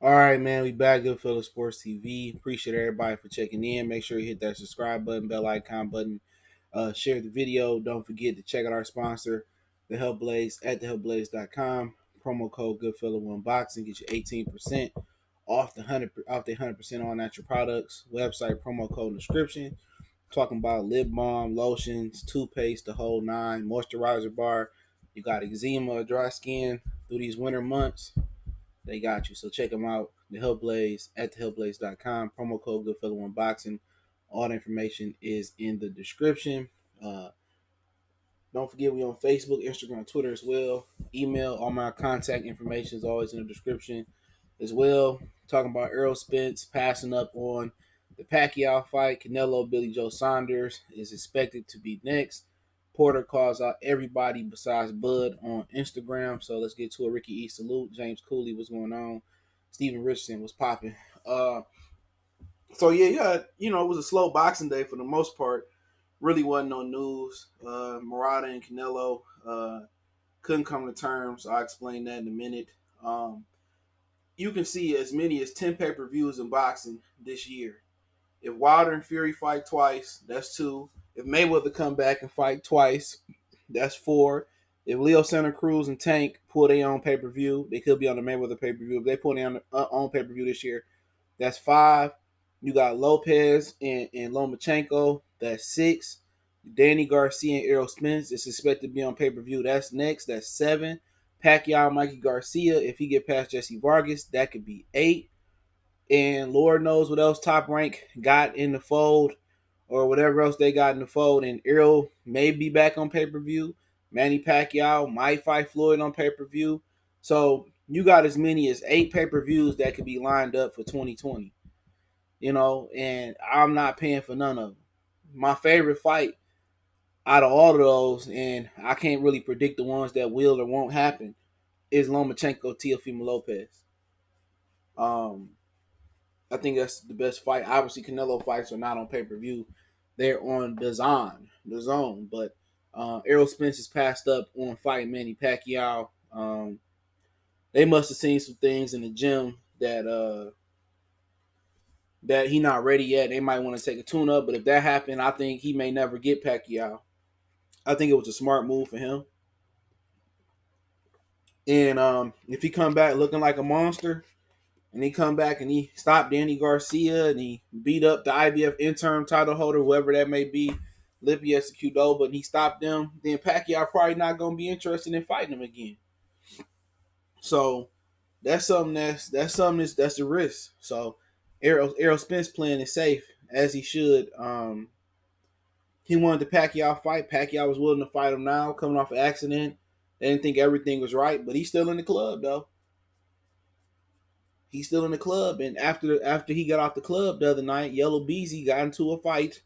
All right, man. We back. Goodfellas Sports TV. Appreciate everybody for checking in. Make sure you hit that subscribe button, bell icon button. Share the video. Don't forget to check out our sponsor, The Help Blaze, at thehelpblaze.com. Promo code Goodfellow1Boxing get you 18% off the 100% all natural products. Website promo code in description. Talking about lip balm, lotions, toothpaste, the whole nine, moisturizer bar. You got eczema, dry skin through these winter months. They got you. So check them out. The Hellblaze at thehellblaze.com. Promo code Goodfellow1Boxing. All the information is in the description. Uh, don't forget we on Facebook, Instagram, Twitter as well. Email, all my contact information is always in the description as well. Talking about Errol Spence passing up on the Pacquiao fight. Canelo, Billy Joe Saunders is expected to be next. Porter calls out everybody besides Bud on Instagram. So let's get to a Ricky E. Salute. James Cooley, what's going on? Stephen Richardson was popping. It was a slow boxing day for the most part. Really wasn't no news. Murata and Canelo couldn't come to terms. I'll explain that in a minute. You can see as many as 10 pay-per-views in boxing this year. If Wilder and Fury fight twice, that's 2. If Mayweather come back and fight twice, that's 4. If Leo Santa Cruz and Tank pull their own pay-per-view, they could be on the Mayweather pay-per-view. If they pull their own pay-per-view this year, that's 5. You got Lopez and Lomachenko, that's 6. Danny Garcia and Errol Spence is expected to be on pay-per-view. That's next. That's 7. Pacquiao, Mikey Garcia, if he get past Jesse Vargas, that could be 8. And Lord knows what else Top Rank got in the fold or whatever else they got in the fold. And Errol may be back on pay-per-view. Manny Pacquiao might fight Floyd on pay-per-view. So you got as many as 8 pay-per-views that could be lined up for 2020. And I'm not paying for none of them. My favorite fight out of all of those, and I can't really predict the ones that will or won't happen, is Lomachenko Teofimo Lopez. I think that's the best fight. Obviously, Canelo fights are not on pay-per-view. They're on the zone. But Errol Spence is passed up on fighting Manny Pacquiao. They must have seen some things in the gym that he not ready yet. They might want to take a tune-up. But if that happened, I think he may never get Pacquiao. I think it was a smart move for him. And if he come back looking like a monster, and he come back and he stopped Danny Garcia and he beat up the IBF interim title holder, whoever that may be, Lipius Qdoba, and he stopped them, then Pacquiao probably not going to be interested in fighting him again. So that's that's a risk. So Errol Spence playing it safe as he should. He wanted the Pacquiao fight. Pacquiao was willing to fight him now, coming off an accident. They didn't think everything was right, but he's still in the club though. He's still in the club, and after he got off the club the other night, Yellow Beezy got into a fight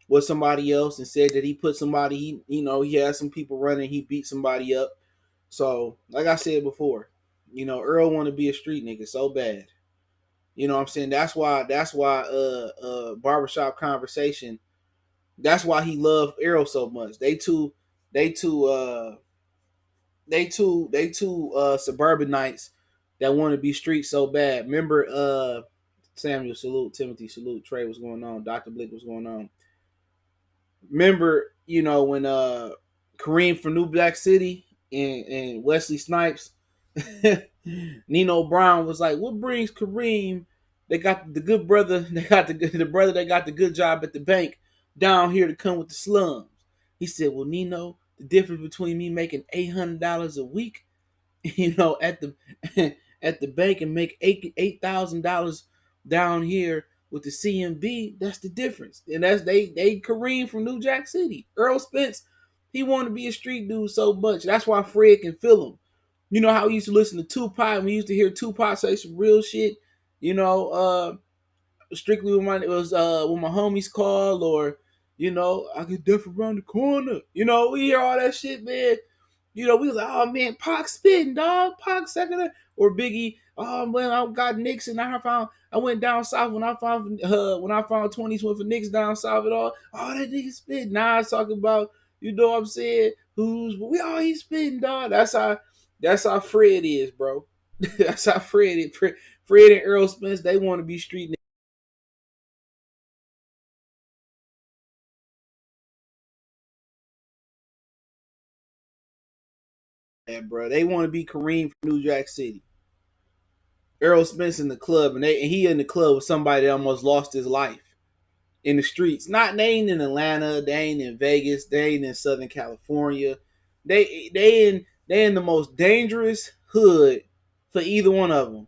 with somebody else and said that he put somebody, he had some people running, he beat somebody up. So, like I said before, Earl want to be a street nigga so bad. You know what I'm saying? That's why barbershop conversation. That's why he loved Errol so much. They two suburbanites that want to be street so bad. Remember Samuel, salute, Timothy, salute, Trey, what's going on, Dr. Blick, what's going on. Remember, when Kareem from New Black City and Wesley Snipes, Nino Brown was like, what brings Kareem, they got the good brother, they got the brother that got the good job at the bank down here to come with the slums? He said, well, Nino, the difference between me making $800 a week, at the at the bank and make $8,000 down here with the CMB, that's the difference. And that's they Kareem from New Jack City. Earl Spence, he wanted to be a street dude so much. That's why Fred can feel him. You know how we used to listen to Tupac, we used to hear Tupac say some real shit, strictly with my homies call, or I get death around the corner. We hear all that shit, man. We was like, oh man, Pac spitting, dog. Pac second, or Biggie. Oh man, I got Nixon. I went down south when I found 20s went for Knicks down south at all. Oh, that nigga spitting. Now I talking about, what I'm saying? He's spitting, dog. That's how Fred is, bro. That's how Fred is. Fred and Errol Spence, they want to be street niggas, bro. They want to be Kareem from New Jack City. Errol Spence in the club, and he in the club with somebody that almost lost his life in the streets. They ain't in Atlanta, they ain't in Vegas, they ain't in Southern California. They in the most dangerous hood for either one of them.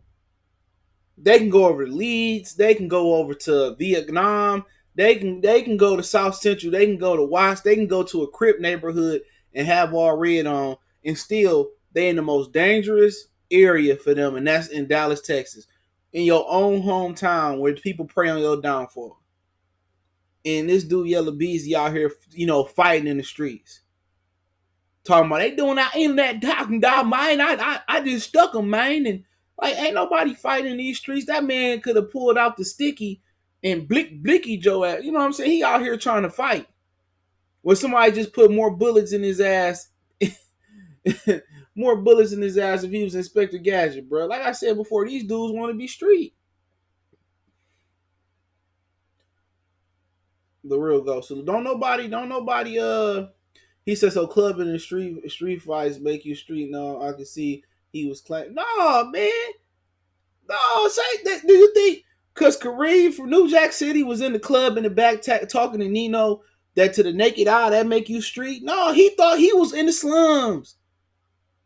They can go over to Leeds, they can go over to Vietnam, they can go to South Central, they can go to Watts, they can go to a Crip neighborhood and have all red on, and still they in the most dangerous area for them, and that's in Dallas, Texas, in your own hometown where people pray on your downfall. And this dude Yellow Beezy out here, fighting in the streets. Talking about they doing that internet talking dog, man. I just stuck him, man. And like ain't nobody fighting in these streets. That man could have pulled out the sticky and blicky Joe at. You know what I'm saying? He out here trying to fight. When somebody just put more bullets in his ass. More bullets in his ass if he was Inspector Gadget, bro. Like I said before, these dudes want to be street. The real ghost. So don't nobody he said so clubbing and street fights make you street. No, I can see he was claiming. No, man. No, say that. Do you think because Kareem from New Jack City was in the club in the back talking to Nino that to the naked eye that make you street? No, he thought he was in the slums.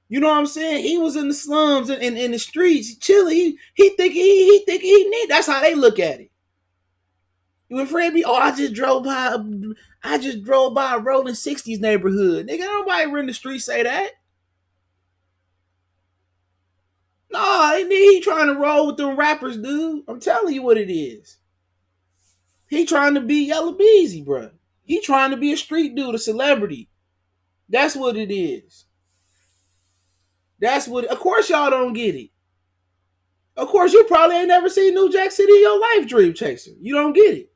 You know what I'm saying? He was in the slums and in the streets chilling. He think he need. That's how they look at it. When Fred be, I just drove by a rolling 60s neighborhood. Nigga, nobody in the street say that. No, he trying to roll with them rappers, dude. I'm telling you what it is. He trying to be Yellow Beezy, bro. He trying to be a street dude, a celebrity. That's what it is. Of course y'all don't get it. Of course you probably ain't never seen New Jack City in your life, Dream Chaser. You don't get it.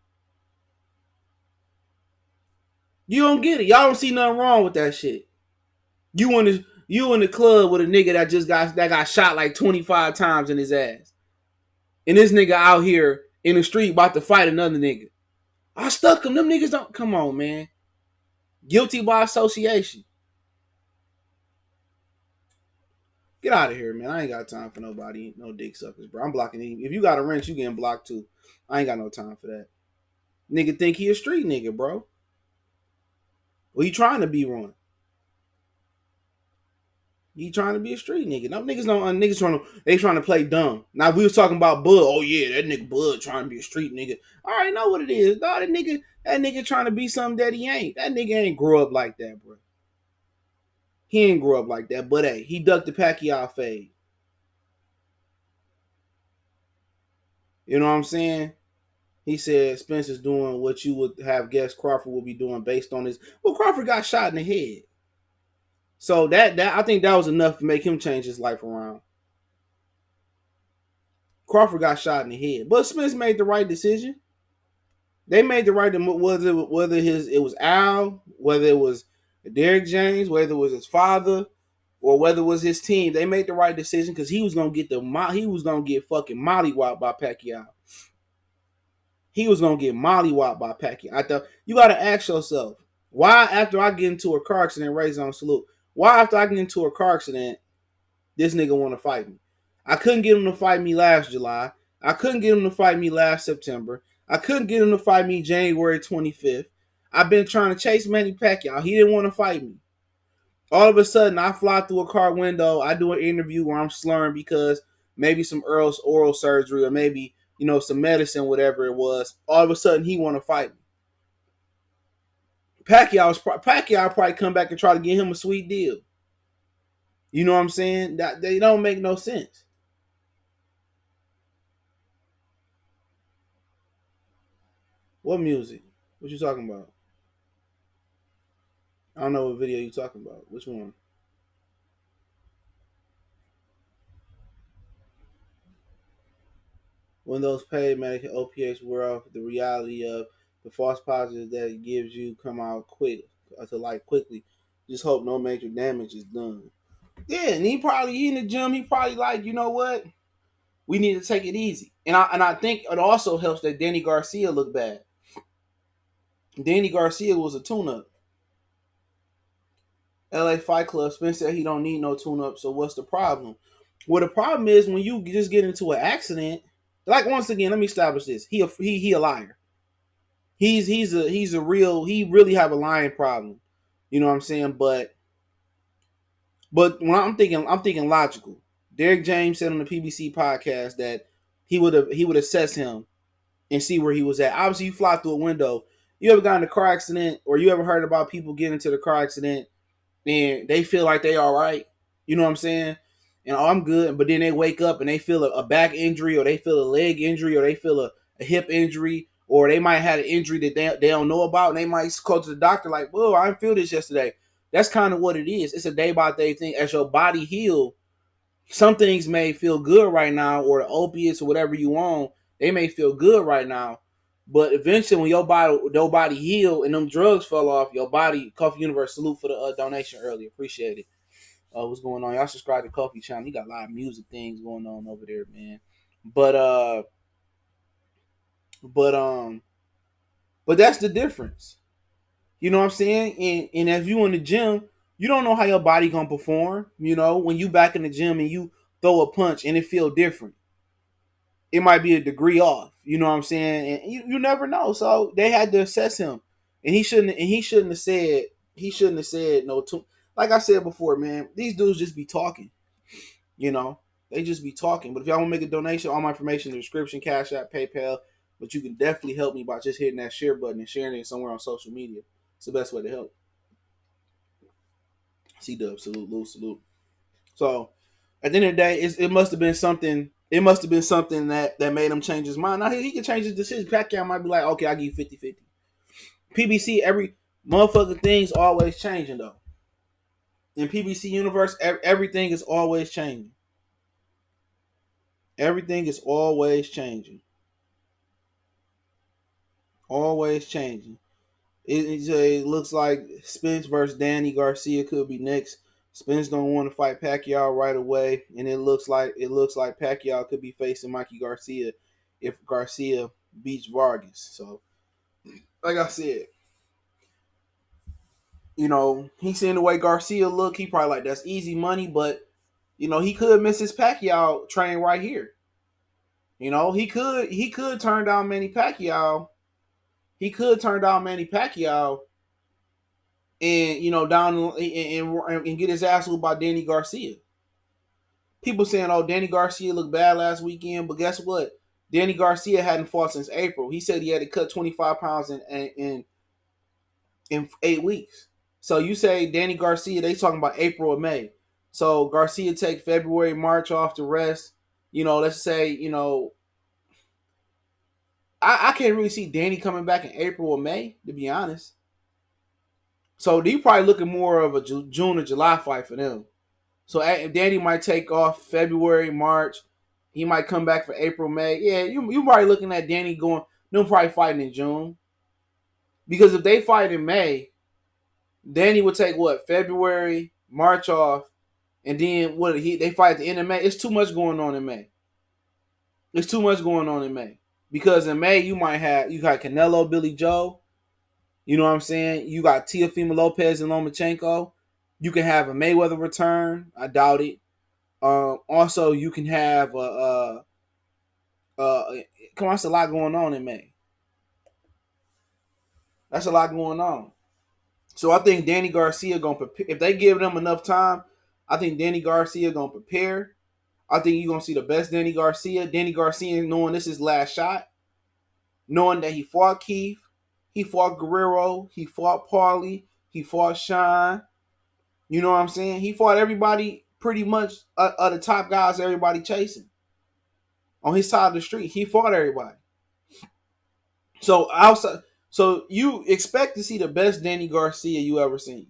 You don't get it. Y'all don't see nothing wrong with that shit. You in the club with a nigga that got shot like 25 times in his ass. And this nigga out here in the street about to fight another nigga. I stuck him. Them niggas don't. Come on, man. Guilty by association. Get out of here, man. I ain't got time for nobody. No dick suckers, bro. I'm blocking him. If you got a wrench, you getting blocked too. I ain't got no time for that. Nigga think he a street nigga, bro. Well, he trying to be one. He trying to be a street nigga. No niggas don't. Trying to play dumb. Now if we was talking about Bud. Oh yeah, that nigga Bud trying to be a street nigga. I already know what it is. No, that nigga trying to be something that he ain't. That nigga ain't grow up like that, bro. He ain't grow up like that. But hey, he ducked the Pacquiao fade. You know what I'm saying? He said Spence is doing what you would have guessed Crawford would be doing based on his. Well, Crawford got shot in the head. So that I think that was enough to make him change his life around. Crawford got shot in the head, but Spence made the right decision. They made the right whether it was Al, whether it was Derrick James, whether it was his father, or whether it was his team. They made the right decision because he was gonna get fucking mollywopped by Pacquiao. He was gonna get mollywopped by Pacquiao. I thought you gotta ask yourself why after I get into a car accident, raise on salute. Why after I get into a car accident, this nigga want to fight me? I couldn't get him to fight me last July. I couldn't get him to fight me last September. I couldn't get him to fight me January 25th. I've been trying to chase Manny Pacquiao. He didn't want to fight me. All of a sudden, I fly through a car window. I do an interview where I'm slurring because maybe some oral surgery or maybe, some medicine, whatever it was. All of a sudden, he want to fight me. Pacquiao probably come back and try to get him a sweet deal. You know what I'm saying? That they don't make no sense. What music? What you talking about? I don't know what video you talking about. Which one? When those paid medical opiates wear off, the reality of the false positives that it gives you come out quickly. Just hope no major damage is done. Yeah, and he in the gym. He probably like, you know what? We need to take it easy. And I think it also helps that Danny Garcia looked bad. Danny Garcia was a tune-up. LA Fight Club, Spence said he don't need no tune-up, so what's the problem? Well, the problem is when you just get into an accident, like once again, let me establish this. He a liar. He's a real he really have a lying problem. You know what I'm saying? But when I'm thinking logical. Derek James said on the PBC podcast that he would assess him and see where he was at. Obviously, you fly through a window. You ever got in a car accident, or you ever heard about people getting into the car accident and they feel like they all right? You know what I'm saying? And oh, I'm good, but then they wake up and they feel a back injury, or they feel a leg injury, or they feel a hip injury, or they might have an injury that they don't know about, and they might go to the doctor like, "Whoa, I didn't feel this yesterday." That's kind of what it is. It's a day by day thing. As your body heals, some things may feel good right now, or the opiates or whatever you on, they may feel good right now, but eventually when your body heal and them drugs fell off, your body. Coffee Universe, salute for the donation earlier, appreciate it. What's going on? Y'all subscribe to Coffee channel. He got a lot of music things going on over there, man. But but um, but that's the difference. You know what I'm saying? And if you in the gym, you don't know how your body gonna perform. You know, when you back in the gym and you throw a punch and it feel different, it might be a degree off. You know what I'm saying? And you never know. So they had to assess him, and he shouldn't have said no. To like I said before, man, these dudes just be talking. You know, they just be talking. But if y'all want to make a donation, all my information in the description, Cash App, PayPal. But you can definitely help me by just hitting that share button and sharing it somewhere on social media. It's the best way to help. C-Dub, salute, salute. So at the end of the day, it must have been something. It must have been something that made him change his mind. Now he can change his decision. Pacquiao might be like, okay, I'll give you 50-50. PBC, every motherfucking thing's always changing though. In PBC universe, everything is always changing. Everything is always changing. Always changing. It looks like Spence versus Danny Garcia could be next. Spence don't want to fight Pacquiao right away, and it looks like Pacquiao could be facing Mikey Garcia if Garcia beats Vargas. So, like I said, you know, he's seeing the way Garcia look. He probably like that's easy money, but you know he could miss his Pacquiao train right here. You know he could turn down Manny Pacquiao. He could turn down Manny Pacquiao and you know down and get his ass whooped by Danny Garcia. People saying, "Oh, Danny Garcia looked bad last weekend," but guess what? Danny Garcia hadn't fought since April. He said he had to cut 25 pounds in 8 weeks. So you say Danny Garcia, they talking about April or May. So Garcia take February, March off to rest. You know, let's say I can't really see Danny coming back in April or May, to be honest. So they probably looking more of a June or July fight for them. So Danny might take off February, March. He might come back for April, May. Yeah, you probably looking at Danny going. Them probably fighting in June because if they fight in May, Danny would take what February, March off, and then they fight at the end of May. It's too much going on in May. It's too much going on in May because in May you got Canelo, Billy Joe. You know what I'm saying? You got Teofimo Lopez and Lomachenko. You can have a Mayweather return. I doubt it. Also, you can have come on, that's a lot going on in May. That's a lot going on. So I think Danny Garcia gonna prepare. If they give them enough time, I think Danny Garcia gonna prepare. I think you're gonna see the best Danny Garcia. Danny Garcia knowing this is his last shot, knowing that he fought Keith, he fought Guerrero, he fought Paulie, he fought Shawn. You know what I'm saying? He fought everybody pretty much the top guys everybody chasing. On his side of the street, he fought everybody. So outside, so you expect to see the best Danny Garcia you ever seen.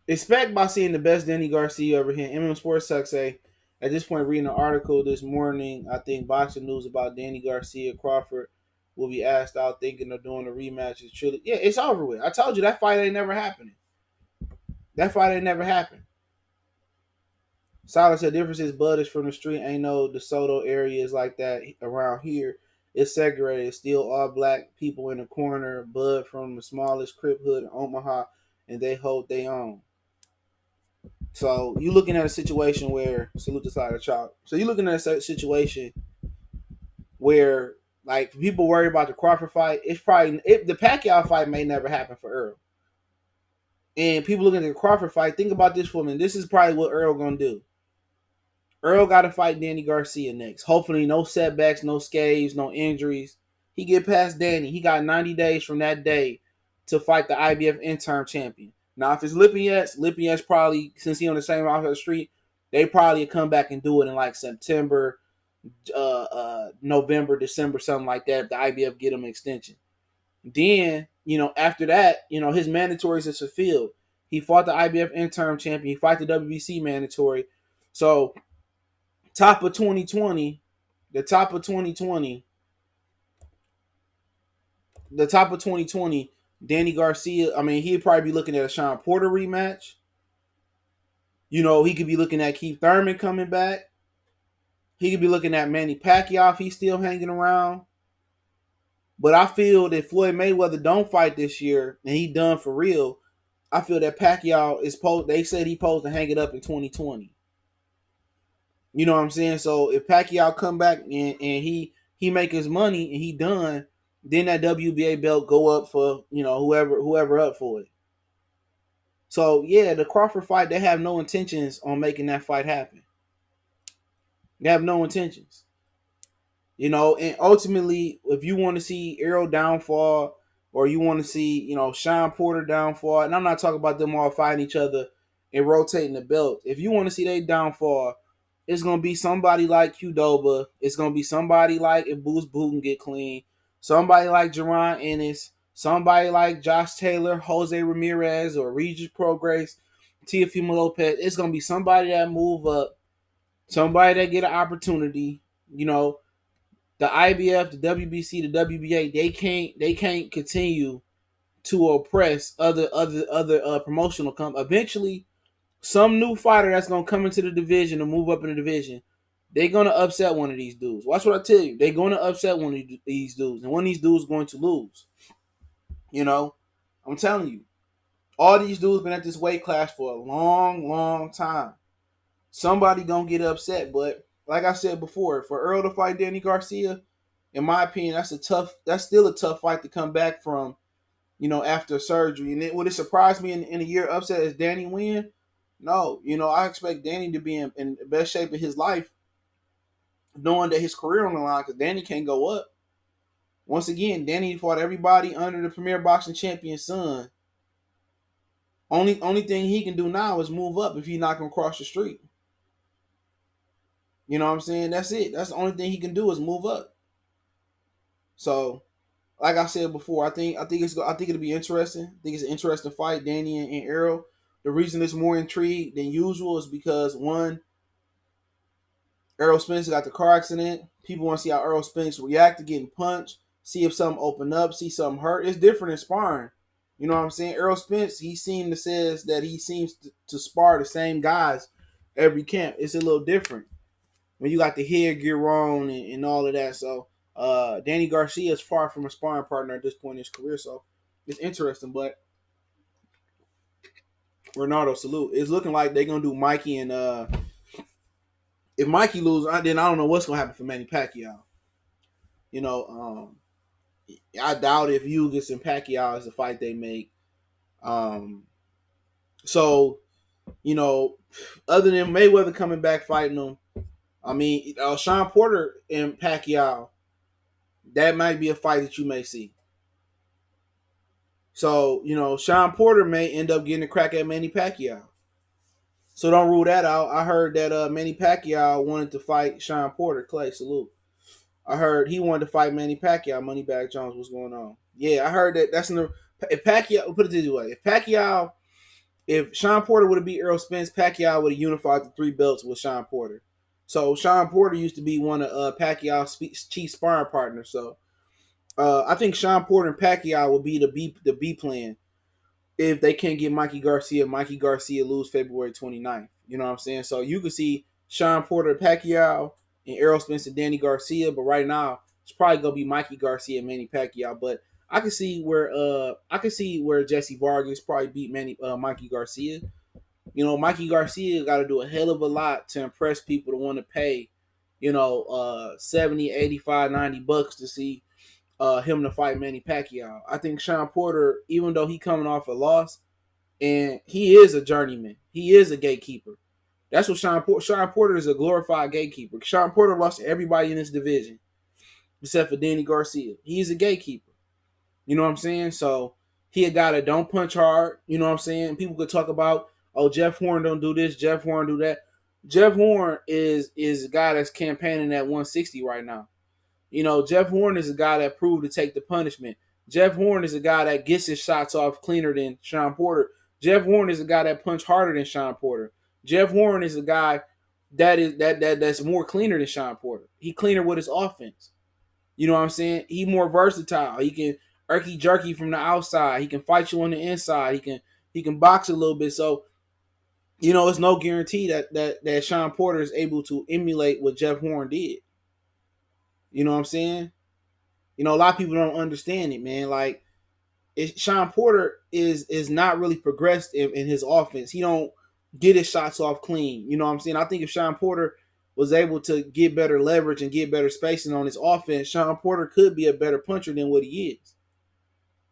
Expect by seeing the best Danny Garcia you ever hit. MM Sports Tech say, at this point, reading an article this morning, I think boxing news about Danny Garcia Crawford will be asked out thinking of doing a rematch. Is truly, yeah, it's over with. I told you that fight ain't never happening. That fight ain't never happened. Silas said difference is Bud is from the street. Ain't no DeSoto areas like that around here. It's segregated. It's still all black people in the corner. Bud from the smallest crip hood in Omaha, and they hold their own. So you looking at a situation where salute to side of chalk. So you looking at a situation where like people worry about the Crawford fight. It's probably the Pacquiao fight may never happen for Errol. And people looking at the Crawford fight, think about this for me. This is probably what Errol gonna do. Earl got to fight Danny Garcia next. Hopefully, no setbacks, no scathes, no injuries. He get past Danny. He got 90 days from that day to fight the IBF interim champion. Now, if it's Lipinets probably, since he on the same off the street, they probably come back and do it in like September, November, December, something like that. If the IBF get him an extension, then after that, his mandatories is fulfilled. He fought the IBF interim champion. He fought the WBC mandatory. So top of 2020, the top of 2020, Danny Garcia, I mean, he'd probably be looking at a Shawn Porter rematch. He could be looking at Keith Thurman coming back. He could be looking at Manny Pacquiao if he's still hanging around. But I feel that Floyd Mayweather don't fight this year and he done for real. I feel that Pacquiao they said he supposed to hang it up in 2020. You know what I'm saying? So if Pacquiao come back and he make his money and he done, then that WBA belt go up for whoever up for it. So yeah, the Crawford fight, they have no intentions on making that fight happen. They have no intentions. And ultimately, if you want to see Errol downfall or you want to see Shawn Porter downfall, and I'm not talking about them all fighting each other and rotating the belt. If you want to see their downfall, it's going to be somebody like Qdoba. It's going to be somebody like if Boots Booten get clean. Somebody like Jaron Ennis. Somebody like Josh Taylor, Jose Ramirez, or Regis Prograis, Teofimo Lopez. It's going to be somebody that move up. Somebody that get an opportunity. The IBF, the WBC, the WBA, they can't continue to oppress other promotional companies. Eventually, some new fighter that's gonna come into the division or move up in the division, they're gonna upset one of these dudes. Watch what I tell you. They're gonna upset one of these dudes, and one of these dudes is going to lose. I'm telling you, all these dudes been at this weight class for a long, long time. Somebody gonna get upset, but like I said before, for Earl to fight Danny Garcia, in my opinion, that's still a tough fight to come back from, after surgery. And would it surprise me in a year upset as Danny win? No, I expect Danny to be in the best shape of his life, knowing that his career on the line, because Danny can't go up. Once again, Danny fought everybody under the Premier Boxing Champion's son. Only thing he can do now is move up if he's not gonna cross the street. You know what I'm saying? That's it. That's the only thing he can do is move up. So, like I said before, I think it'll be interesting. I think it's an interesting fight, Danny and Errol. The reason it's more intrigued than usual is because one, Errol Spence got the car accident. People want to see how Errol Spence react to getting punched, see if something open up, see something hurt. It's different in sparring. You know what I'm saying? Errol Spence, he says that he seems to spar the same guys every camp. It's a little different when you got the headgear on and all of that. So Danny Garcia is far from a sparring partner at this point in his career. So it's interesting. But Ronaldo, salute. It's looking like they're going to do Mikey and if Mikey loses, then I don't know what's going to happen for Manny Pacquiao. I doubt if Ugas and Pacquiao is the fight they make. So, other than Mayweather coming back fighting them, I mean, Shawn Porter and Pacquiao, that might be a fight that you may see. So, Shawn Porter may end up getting a crack at Manny Pacquiao. So don't rule that out. I heard that Manny Pacquiao wanted to fight Shawn Porter. Clay, salute. I heard he wanted to fight Manny Pacquiao. Moneybag Jones, what's going on? Yeah, I heard that. That's in the. If Pacquiao, put it this way, if Shawn Porter would have beat Errol Spence, Pacquiao would have unified the 3 belts with Shawn Porter. So Shawn Porter used to be one of Pacquiao's chief sparring partners. So I think Shawn Porter and Pacquiao would be the B plan. if they can't get Mikey Garcia lose February 29th. You know what I'm saying? So you could see Shawn Porter, Pacquiao, and Errol Spence and Danny Garcia, but right now it's probably gonna be Mikey Garcia and Manny Pacquiao. But I can see where Jesse Vargas probably beat Mikey Garcia. You know, Mikey Garcia got to do a hell of a lot to impress people to want to pay, 70, 85, $90 to see him to fight Manny Pacquiao. I think Shawn Porter, even though he coming off a loss, and he is a journeyman, he is a gatekeeper. That's what Shawn Porter is, a glorified gatekeeper. Shawn Porter lost to everybody in this division except for Danny Garcia. He's a gatekeeper. You know what I'm saying? So he a guy that don't punch hard. You know what I'm saying? People could talk about, oh, Jeff Horn don't do this, Jeff Horn do that. Jeff Horn is a guy that's campaigning at 160 right now. You know, Jeff Horn is a guy that proved to take the punishment. Jeff Horn is a guy that gets his shots off cleaner than Shawn Porter. Jeff Horn is a guy that punch harder than Shawn Porter. Jeff Horn is a guy that's more cleaner than Shawn Porter. He cleaner with his offense. You know what I'm saying? He more versatile. He can irky jerky from the outside. He can fight you on the inside. He can box a little bit. So, it's no guarantee that Shawn Porter is able to emulate what Jeff Horn did. You know what I'm saying? A lot of people don't understand it, man. Like, Shawn Porter is not really progressed in his offense. He don't get his shots off clean. You know what I'm saying? I think if Shawn Porter was able to get better leverage and get better spacing on his offense, Shawn Porter could be a better puncher than what he is.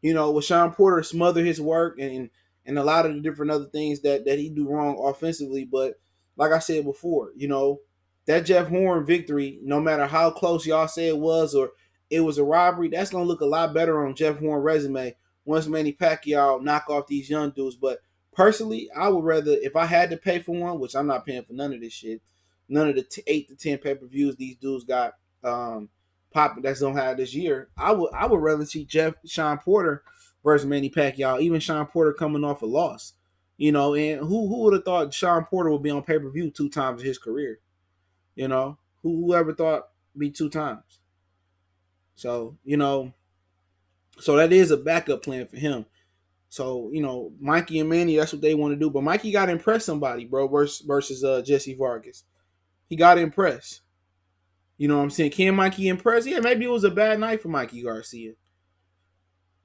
With Shawn Porter smother his work and a lot of the different other things that he do wrong offensively. But like I said before, that Jeff Horn victory, no matter how close y'all say it was or it was a robbery, that's gonna look a lot better on Jeff Horn resume once Manny Pacquiao knock off these young dudes. But personally, I would rather, if I had to pay for one, which I'm not paying for none of this shit, none of the 8 to 10 pay-per-views these dudes got popping that's gonna have this year, I would rather see Shawn Porter versus Manny Pacquiao, even Shawn Porter coming off a loss. And who would have thought Shawn Porter would be on pay-per-view 2 times in his career? Whoever thought be 2 times? So, so that is a backup plan for him. So, Mikey and Manny, that's what they want to do. But Mikey got to impress somebody, bro, versus Jesse Vargas. He got to impress. You know what I'm saying? Can Mikey impress? Yeah, maybe it was a bad night for Mikey Garcia.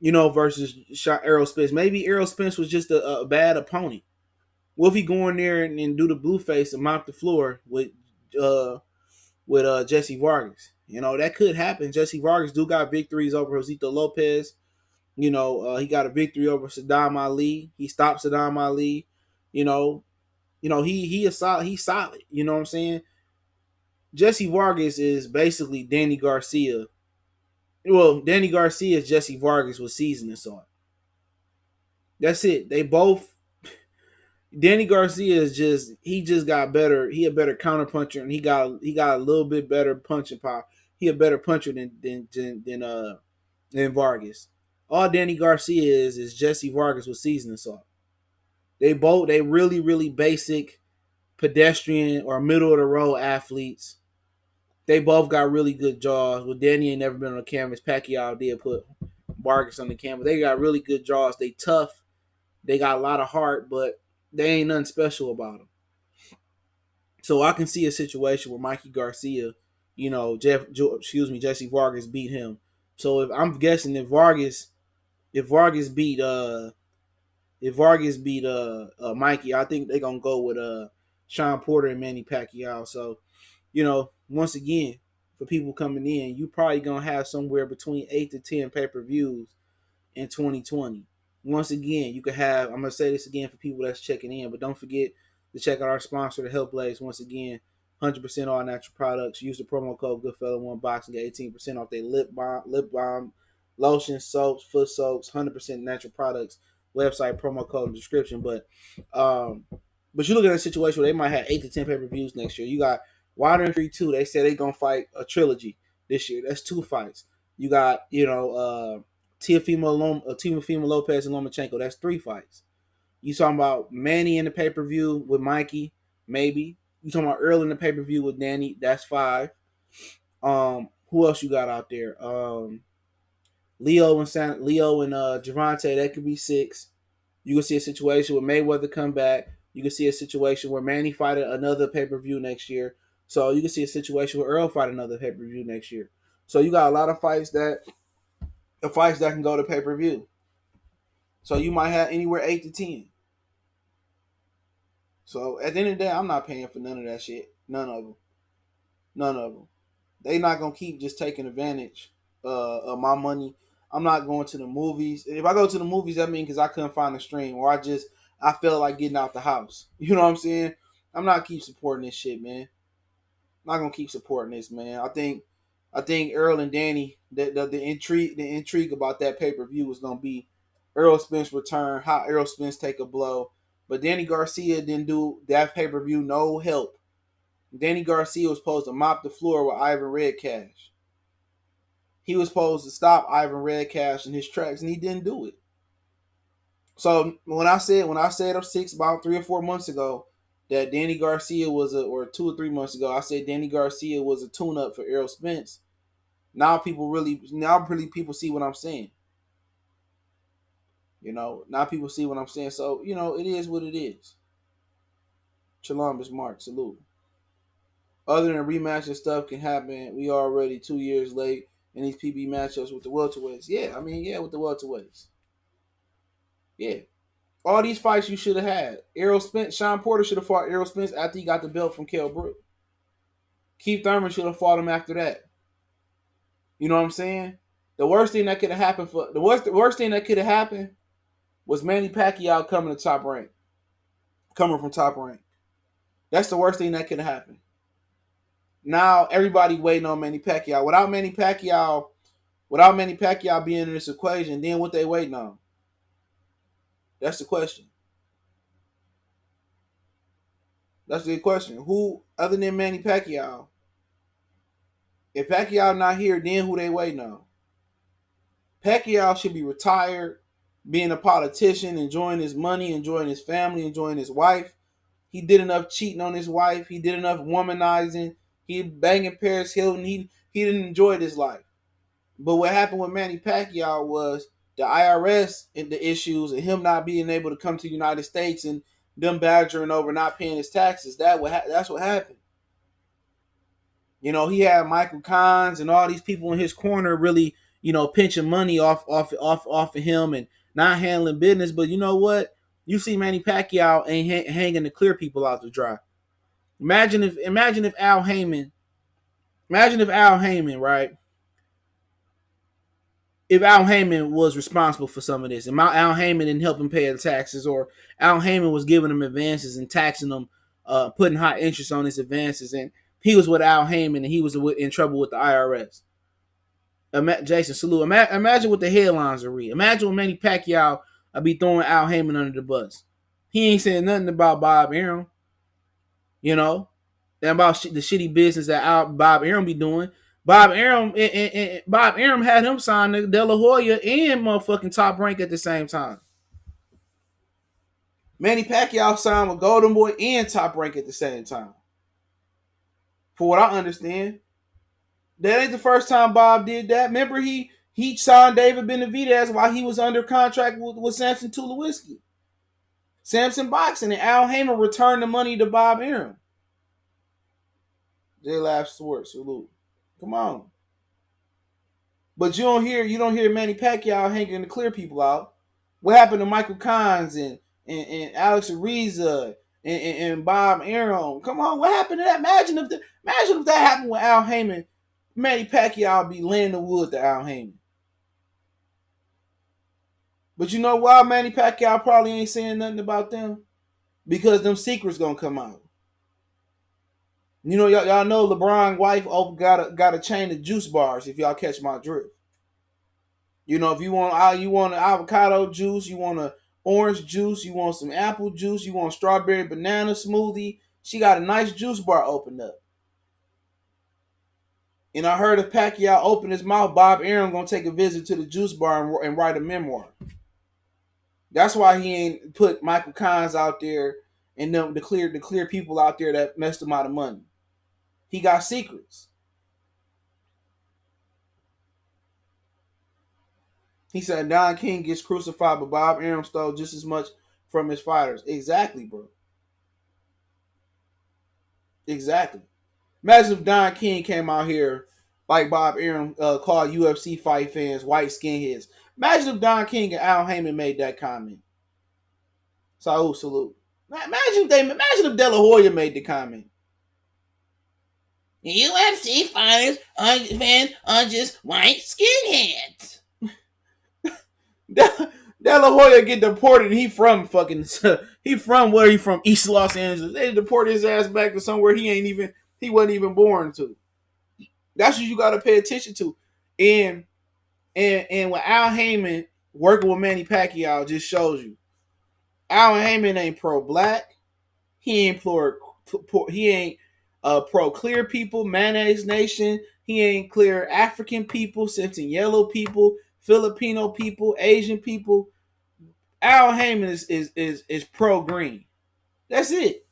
Versus Errol Spence. Maybe Errol Spence was just a bad opponent. What if he go in there and do the blue face and mop the floor with Jesse Vargas? That could happen. Jesse Vargas do got victories over Josito Lopez. He got a victory over Saddam Ali. He stopped Saddam Ali. He is solid. He's solid. You know what I'm saying? Jesse Vargas is basically Danny Garcia. Well, Danny Garcia is Jesse Vargas with seasoning salt. That's it. They both. Danny Garcia is just got better. He a better counter puncher, and he got a little bit better punching power. He a better puncher than Vargas. All Danny Garcia is Jesse Vargas with seasoning salt. They really, really basic pedestrian or middle of the road athletes. They both got really good jaws. Well, Danny ain't never been on the canvas. Pacquiao did put Vargas on the canvas. They got really good jaws. They tough. They got a lot of heart, but they ain't nothing special about them. So I can see a situation where Mikey Garcia, Jesse Vargas beat him. So if I'm guessing if Vargas beat Mikey, I think they're gonna go with Shawn Porter and Manny Pacquiao. So, once again, for people coming in, you probably gonna have somewhere between 8 to 10 pay-per-views in 2020. Once again, you could have, I'm gonna say this again for people that's checking in, but don't forget to check out our sponsor, the Health Blaze. Once again, 100% all natural products. Use the promo code Goodfella1Box and get 18% off their lip balm, lotion, soaps, foot soaps, 100% natural products. Website, promo code, description. But you look at a situation where they might have 8 to 10 pay-per-views next year. You got Wilder and Fury 2. They said they're gonna fight a trilogy this year. That's 2 fights. You got, Teofimo Lopez and Lomachenko. That's 3 fights. You talking about Manny in the pay-per-view with Mikey, maybe. You talking about Errol in the pay-per-view with Danny, that's 5. Who else you got out there? Leo and Javante, that could be 6. You can see a situation where Mayweather come back. You can see a situation where Manny fight another pay-per-view next year. So you can see a situation where Errol fight another pay-per-view next year. So you got a lot of fights that can go to pay-per-view. So you might have anywhere 8 to 10. So at the end of the day, I'm not paying for none of that shit. None of them. None of them. They not gonna keep just taking advantage of my money. I'm not going to the movies. If I go to the movies, that means because I couldn't find a stream, or I felt like getting out the house. You know what I'm saying? I'm not keep supporting this shit, man. I'm not gonna keep supporting this, man. I think Errol and Danny, the intrigue about that pay per view was gonna be Errol Spence return, how Errol Spence take a blow, but Danny Garcia didn't do that pay per view no help. Danny Garcia was supposed to mop the floor with Ivan Redcash. He was supposed to stop Ivan Redcash in his tracks, and he didn't do it. So when I said about 3 or 4 months ago that Danny Garcia or 2 or 3 months ago, I said Danny Garcia was a tune-up for Errol Spence. Now people see what I'm saying. Now people see what I'm saying. So, it is what it is. Shalom, Mark. Salute. Other than rematch and stuff can happen, we are already 2 years late in these PB matchups with the welterweights. With the welterweights. Yeah. All these fights you should have had. Errol Spence, Shawn Porter should have fought Errol Spence after he got the belt from Kell Brook. Keith Thurman should have fought him after that. You know what I'm saying? The worst thing that could have happened was Manny Pacquiao coming from top rank. That's the worst thing that could have happened. Now everybody waiting on Manny Pacquiao. Without Manny Pacquiao being in this equation, then what they waiting on? That's the question. That's the question. Who other than Manny Pacquiao? If Pacquiao not here, then who they waiting on? Pacquiao should be retired, being a politician, enjoying his money, enjoying his family, enjoying his wife. He did enough cheating on his wife. He did enough womanizing. He banging Paris Hilton. He didn't enjoy this life. But what happened with Manny Pacquiao was the IRS and the issues and him not being able to come to the United States and them badgering over not paying his taxes. That's what happened. He had Michael Kahns and all these people in his corner really, pinching money off of him and not handling business. But you know what? You see Manny Pacquiao ain't hanging to clear people out to dry. Imagine if Al Haymon, right? If Al Haymon was responsible for some of this, and Al Haymon didn't help him pay the taxes, or Al Haymon was giving him advances and taxing them, putting high interest on his advances, and he was with Al Haymon and he was in trouble with the IRS. Jason, salute. Imagine what the headlines are read. Imagine when Manny Pacquiao be throwing Al Haymon under the bus. He ain't saying nothing about Bob Arum, and about the shitty business that Bob Arum be doing. Bob Arum had him sign the De La Hoya and motherfucking Top Rank at the same time. Manny Pacquiao signed with Golden Boy and Top Rank at the same time. For what I understand, that ain't the first time Bob did that. Remember, he signed David Benavidez while he was under contract with Samson Tulowitzki. Samson Boxing, and Al Haymon returned the money to Bob Arum. J Lab Sports, salute. Come on. But you don't hear Manny Pacquiao hanging to clear people out. What happened to Michael Kahns and Alex Ariza and Bob Arum? Come on, what happened to that? Imagine if that happened with Al Haymon. Manny Pacquiao be laying the wood to Al Haymon. But you know why Manny Pacquiao probably ain't saying nothing about them? Because them secrets gonna come out. Y'all know LeBron's wife got a chain of juice bars. If y'all catch my drift, if you want an avocado juice, you want an orange juice, you want some apple juice, you want a strawberry banana smoothie. She got a nice juice bar opened up. And I heard if Pacquiao open his mouth, Bob Arum gonna take a visit to the juice bar and write a memoir. That's why he ain't put Michael Kahns out there and them to clear people out there that messed him out of money. He got secrets. He said Don King gets crucified, but Bob Arum stole just as much from his fighters. Exactly, bro. Exactly. Imagine if Don King came out here like Bob Arum called UFC fight fans white skinheads. Imagine if Don King and Al Heyman made that comment. Salute. Imagine if De La Hoya made the comment. UFC fans are just white skinheads. De La Hoya get deported. He from fucking. He from where he from? East Los Angeles. They deported his ass back to somewhere he wasn't even born to. That's what you got to pay attention to. And with Al Heyman working with Manny Pacquiao just shows you Al Heyman ain't pro black. He ain't pro clear people, mayonnaise nation. He ain't clear African people, Simpson yellow people, Filipino people, Asian people. Al Heyman is pro green. That's it.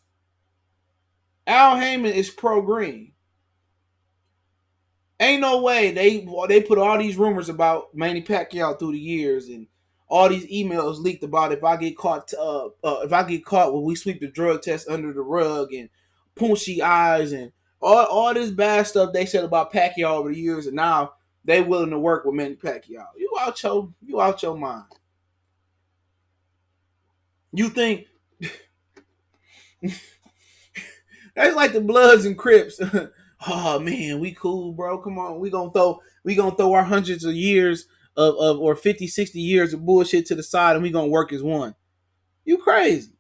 Al Heyman is pro green. Ain't no way they put all these rumors about Manny Pacquiao through the years and all these emails leaked about if I get caught when we sweep the drug test under the rug and punchy eyes and all this bad stuff they said about Pacquiao over the years, and now they willing to work with Manny Pacquiao. You out your mind. You think that's like the Bloods and Crips. Oh man, we cool, bro. Come on, we gonna throw our hundreds of years of or 50, 60 years of bullshit to the side, and we gonna work as one. You crazy?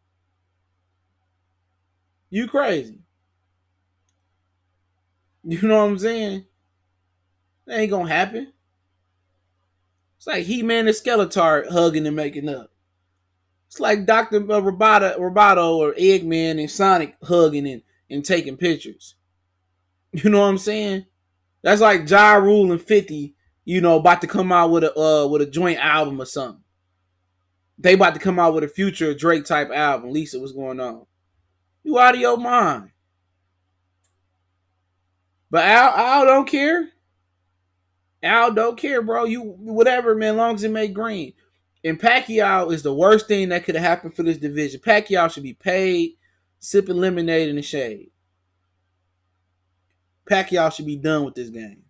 You crazy? You know what I'm saying? That ain't gonna happen. It's like He-Man and Skeletor hugging and making up. It's like Dr. Roboto or Eggman and Sonic hugging and taking pictures. You know what I'm saying? That's like Ja Rule and 50, about to come out with a joint album or something. They about to come out with a future Drake type album. Lisa, what's going on? You out of your mind. But Al don't care. Al don't care, bro. You whatever, man, long as it make green. And Pacquiao is the worst thing that could have happened for this division. Pacquiao should be paid, sipping lemonade in the shade. Pacquiao should be done with this game.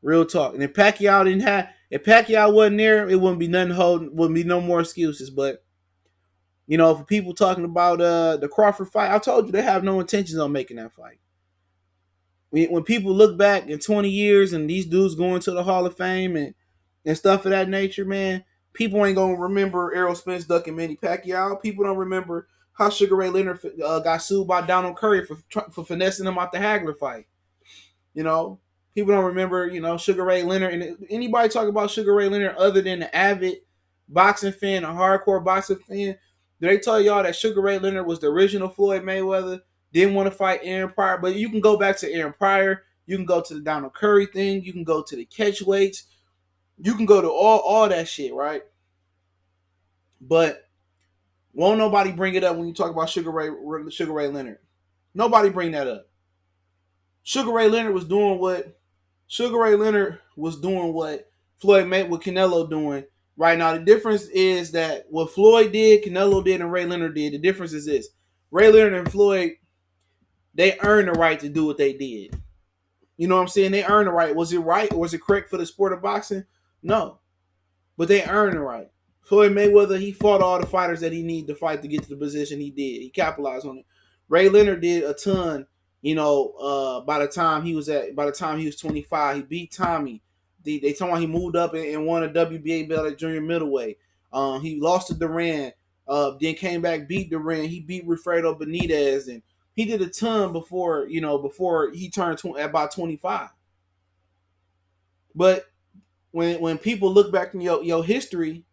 Real talk. And if Pacquiao wasn't there, it wouldn't be nothing holding, wouldn't be no more excuses. But for people talking about the Crawford fight, I told you they have no intentions on making that fight. When people look back in 20 years and these dudes going to the Hall of Fame and stuff of that nature, man, people ain't gonna remember Errol Spence ducking Manny Pacquiao. People don't remember how Sugar Ray Leonard got sued by Donald Curry for finessing him out the Hagler fight. People don't remember, Sugar Ray Leonard. And anybody talk about Sugar Ray Leonard other than an avid boxing fan, a hardcore boxing fan, do they tell y'all that Sugar Ray Leonard was the original Floyd Mayweather? Didn't want to fight Aaron Pryor, but you can go back to Aaron Pryor. You can go to the Donald Curry thing. You can go to the catch weights. You can go to all that shit, right? But won't nobody bring it up when you talk about Sugar Ray Leonard. Nobody bring that up. Sugar Ray Leonard was doing what Floyd made with Canelo doing right now. The difference is that what Floyd did, Canelo did, and Ray Leonard did. The difference is this: Ray Leonard and Floyd, they earned the right to do what they did. You know what I'm saying? They earned the right. Was it right? Was it correct for the sport of boxing? No. But they earned the right. Floyd Mayweather, he fought all the fighters that he needed to fight to get to the position he did. He capitalized on it. Ray Leonard did a ton. By the time he was 25, he beat Tommy. They told him he moved up and won a WBA belt at junior middleweight. He lost to Duran. Then came back, beat Duran. He beat Wilfredo Benitez, and he did a ton before he turned about 25. But when people look back in your history,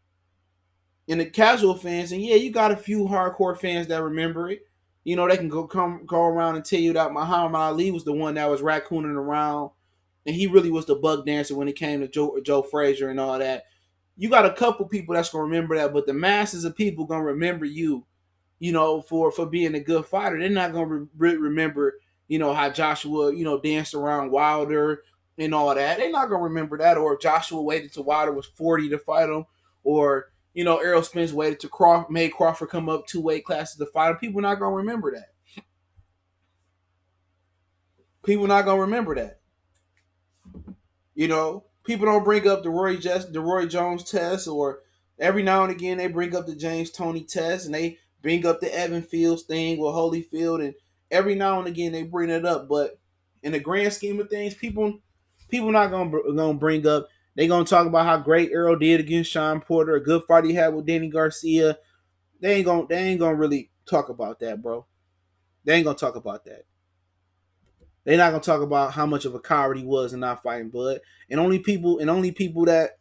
and the casual fans, and yeah, you got a few hardcore fans that remember it. They can go around and tell you that Muhammad Ali was the one that was raccooning around, and he really was the bug dancer when it came to Joe Frazier and all that. You got a couple people that's gonna remember that, but the masses of people gonna remember you, for being a good fighter. They're not gonna remember, how Joshua, danced around Wilder and all that. They're not gonna remember that. Or if Joshua waited till Wilder was 40 to fight him, or Errol Spence waited to made Crawford come up 2 weight classes to fight him. People not gonna remember that. People not gonna remember that. People don't bring up the Roy Jones test, or every now and again they bring up the James Toney test, and they bring up the Evan Fields thing with Holyfield, and every now and again they bring it up. But in the grand scheme of things, people not gonna bring up. They gonna talk about how great Errol did against Shawn Porter, a good fight he had with Danny Garcia. They ain't gonna really talk about that, bro. They ain't gonna talk about that. They're not gonna talk about how much of a coward he was in not fighting Bud. And only people that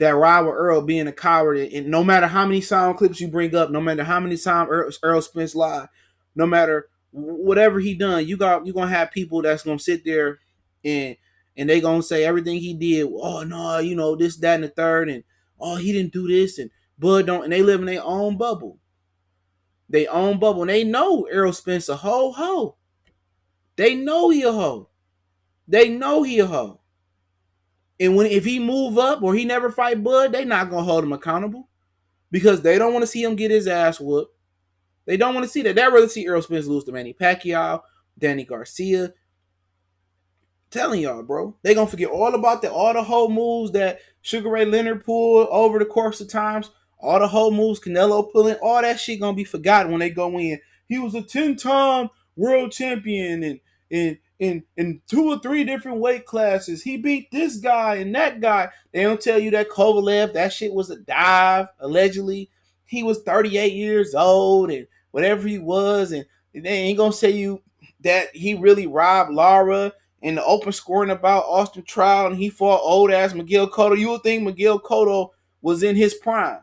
ride with Earl being a coward, and no matter how many sound clips you bring up, no matter how many times Earl Spence lied, no matter whatever he done, you gonna have people that's gonna sit there and they gonna say everything he did. Oh no, this, that, and the third, and oh, he didn't do this, and Bud don't, and they live in their own bubble. And they know Errol Spence a hoe. They know he a hoe. And if he move up or he never fight Bud, they not gonna hold him accountable because they don't want to see him get his ass whooped. They don't want to see that. They'd rather see Errol Spence lose to Manny Pacquiao, Danny Garcia. Telling y'all, bro, they gonna forget all about all the whole moves that Sugar Ray Leonard pulled over the course of times. All the whole moves Canelo pulling, all that shit gonna be forgotten when they go in. He was a 10-time world champion and in 2 or 3 different weight classes. He beat this guy and that guy. They don't tell you that Kovalev, that shit was a dive, allegedly. He was 38 years old and whatever he was, and they ain't gonna say you that he really robbed Lara in the open scoring about Austin trial and he fought old ass Miguel Cotto. You would think Miguel Cotto was in his prime.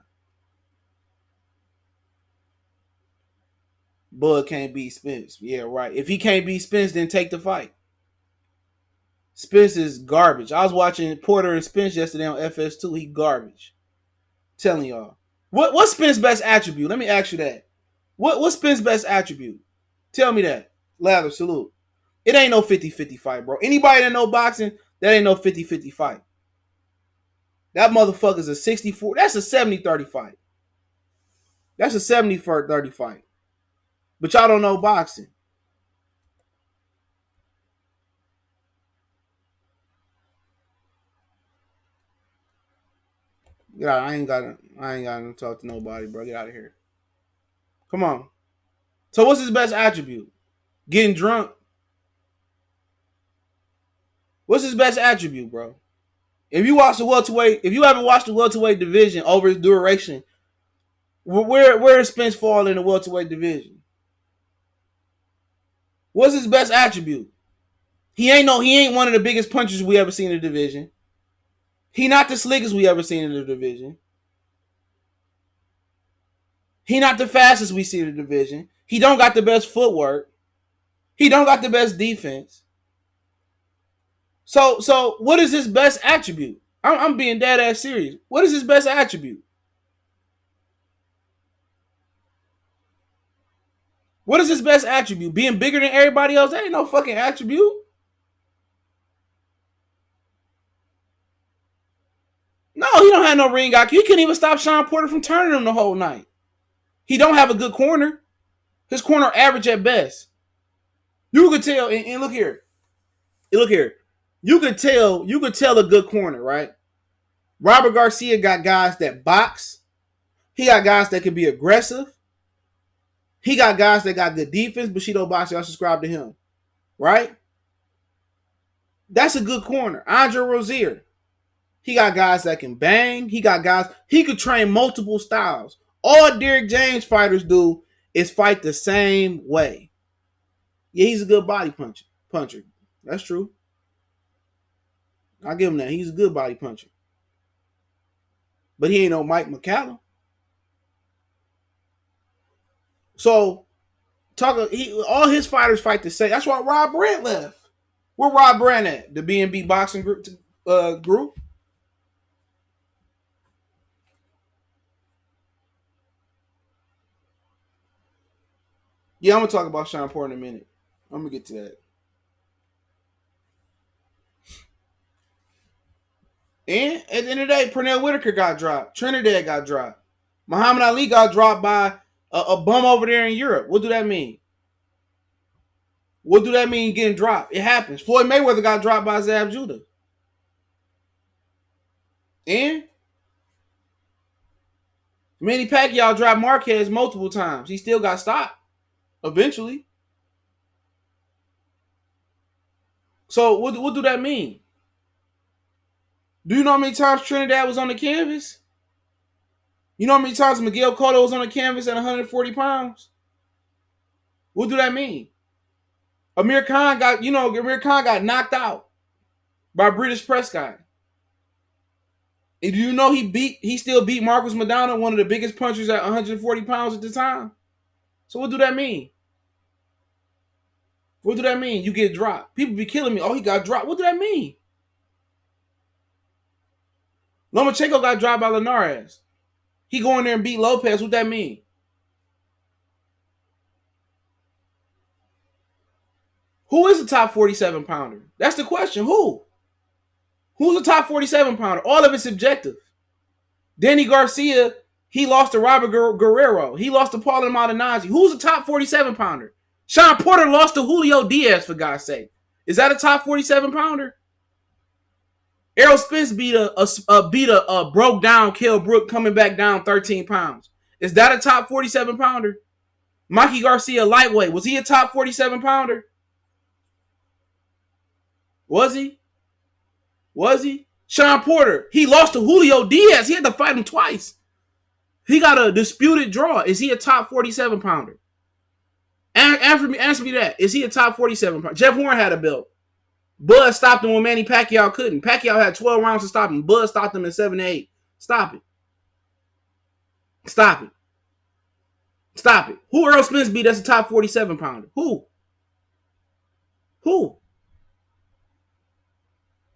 Bud can't beat Spence. Yeah, right. If he can't beat Spence, then take the fight. Spence is garbage. I was watching Porter and Spence yesterday on FS2. He garbage. Telling y'all. What's Spence's best attribute? Let me ask you that. What's Spence's best attribute? Tell me that. Lather, salute. It ain't no 50-50 fight, bro. Anybody that know boxing, that ain't no 50-50 fight. That motherfucker's a 64. That's a 70-30 fight. That's a 70-30 fight. But y'all don't know boxing. Yeah, I ain't gotta talk to nobody, bro. Get out of here. Come on. So what's his best attribute? Getting drunk. What's his best attribute, bro? If you haven't watched the welterweight division over its duration, where does Spence fall in the welterweight division? What's his best attribute? He ain't one of the biggest punchers we ever seen in the division. He not the slickest we ever seen in the division. He not the fastest we see in the division. He don't got the best footwork. He don't got the best defense. So what is his best attribute? I'm being dead ass serious. What is his best attribute? What is his best attribute? Being bigger than everybody else? That ain't no fucking attribute. No, he don't have no ring IQ. He couldn't even stop Shawn Porter from turning him the whole night. He don't have a good corner. His corner average at best. You could tell, and look here. You could tell a good corner, right? Robert Garcia got guys that box. He got guys that can be aggressive. He got guys that got good defense. Bushido Boxing, I subscribe to him. Right? That's a good corner. Andre Rozier. He got guys that can bang. He could train multiple styles. All Derrick James fighters do is fight the same way. Yeah, he's a good body puncher. That's true. I'll give him that. He's a good body puncher. But he ain't no Mike McCallum. So, all his fighters fight the same. That's why Rob Brandt left. Where Rob Brandt at? The B&B boxing group? Yeah, I'm gonna talk about Shawn Porter in a minute. I'm gonna get to that. And at the end of the day, Pernell Whitaker got dropped. Trinidad got dropped. Muhammad Ali got dropped by a bum over there in Europe. What do that mean? What do that mean getting dropped? It happens. Floyd Mayweather got dropped by Zab Judah. And Manny Pacquiao dropped Marquez multiple times. He still got stopped eventually. So what do that mean? Do you know how many times Trinidad was on the canvas? You know how many times Miguel Cotto was on the canvas at 140 pounds? What do that mean? Amir Khan got knocked out by British press guy. And do you know he still beat Marcos Maidana, one of the biggest punchers at 140 pounds at the time? So what do that mean? What do that mean? You get dropped. People be killing me. Oh, he got dropped. What do that mean? Lomachenko got dropped by Linares. He go in there and beat Lopez. What that mean? Who is the top 47 pounder? That's the question. Who? Who's the top 47 pounder? All of it's subjective. Danny Garcia, he lost to Robert Guerrero. He lost to Paulo Maldonado. Who's the top 47 pounder? Shawn Porter lost to Julio Diaz, for God's sake. Is that a top 47 pounder? Errol Spence beat a broke down Kell Brook coming back down 13 pounds. Is that a top 47 pounder? Mikey Garcia lightweight. Was he a top 47 pounder? Was he? Shawn Porter, he lost to Julio Diaz. He had to fight him twice. He got a disputed draw. Is he a top 47 pounder? Answer me that. Is he a top 47 pounder? Jeff Horn had a belt. Bud stopped him when Manny Pacquiao couldn't. Pacquiao had 12 rounds to stop him. Bud stopped him in 7 to 8. Stop it. Who Errol Spence beat that's a top 47 pounder? Who?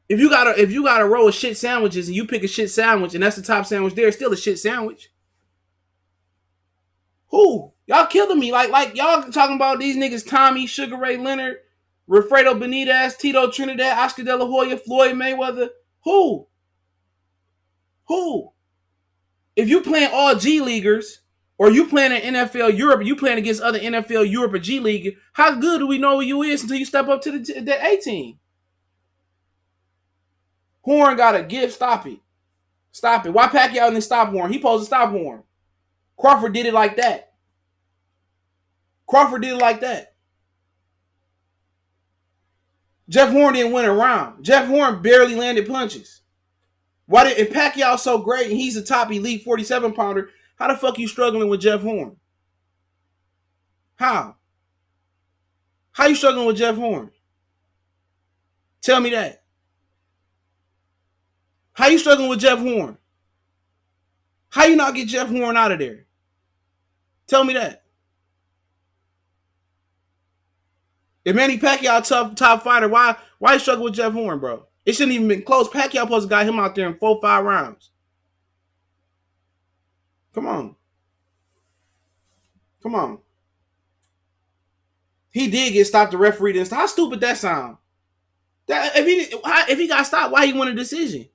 If you got a row of shit sandwiches and you pick a shit sandwich and that's the top sandwich there, it's still a shit sandwich. Who? Y'all killing me. Like y'all talking about these niggas Tommy, Sugar Ray Leonard, Wilfredo Benitez, Tito Trinidad, Oscar De La Hoya, Floyd Mayweather. Who? If you playing all G Leaguers or you playing in NFL Europe, you playing against other NFL Europe or G League, how good do we know who you is until you step up to the A team? Horn got a gift. Stop it. Why Pacquiao didn't stop Horn? He supposed to stop Horn. Crawford did it like that. Jeff Horn didn't win a round. Jeff Horn barely landed punches. If Pacquiao's so great and he's a top elite 47 pounder, how the fuck you struggling with Jeff Horn? How you struggling with Jeff Horn? Tell me that. How you struggling with Jeff Horn? How you not get Jeff Horn out of there? Tell me that. If Manny Pacquiao top fighter, why you struggle with Jeff Horn, bro? It shouldn't even been close. Pacquiao supposed to got him out there in 4-5 rounds. Come on. He did get stopped. The referee didn't stop. How stupid that sound? If he got stopped, why he won a decision?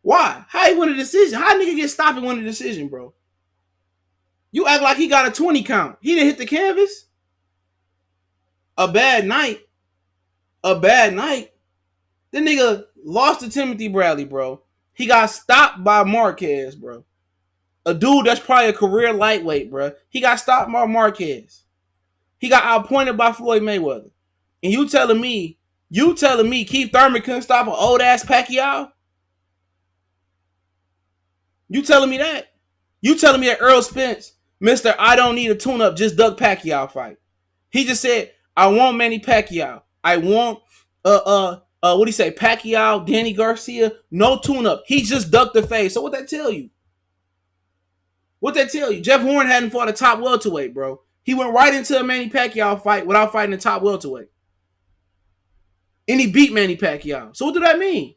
Why? How he win a decision? How a nigga get stopped and win a decision, bro? You act like he got a 20 count. He didn't hit the canvas. A bad night. The nigga lost to Timothy Bradley, bro. He got stopped by Marquez, bro. A dude that's probably a career lightweight, bro. He got stopped by Marquez. He got outpointed by Floyd Mayweather. And you telling me Keith Thurman couldn't stop an old ass Pacquiao? You telling me that? You telling me that Errol Spence, Mr. I don't need a tune-up, just duck Pacquiao fight. He just said, I want Manny Pacquiao. I want what do you say, Pacquiao, Danny Garcia, no tune-up. He just ducked the face. So what that tell you? Jeff Horn hadn't fought a top welterweight, bro. He went right into a Manny Pacquiao fight without fighting a top welterweight. And he beat Manny Pacquiao. So what do that mean?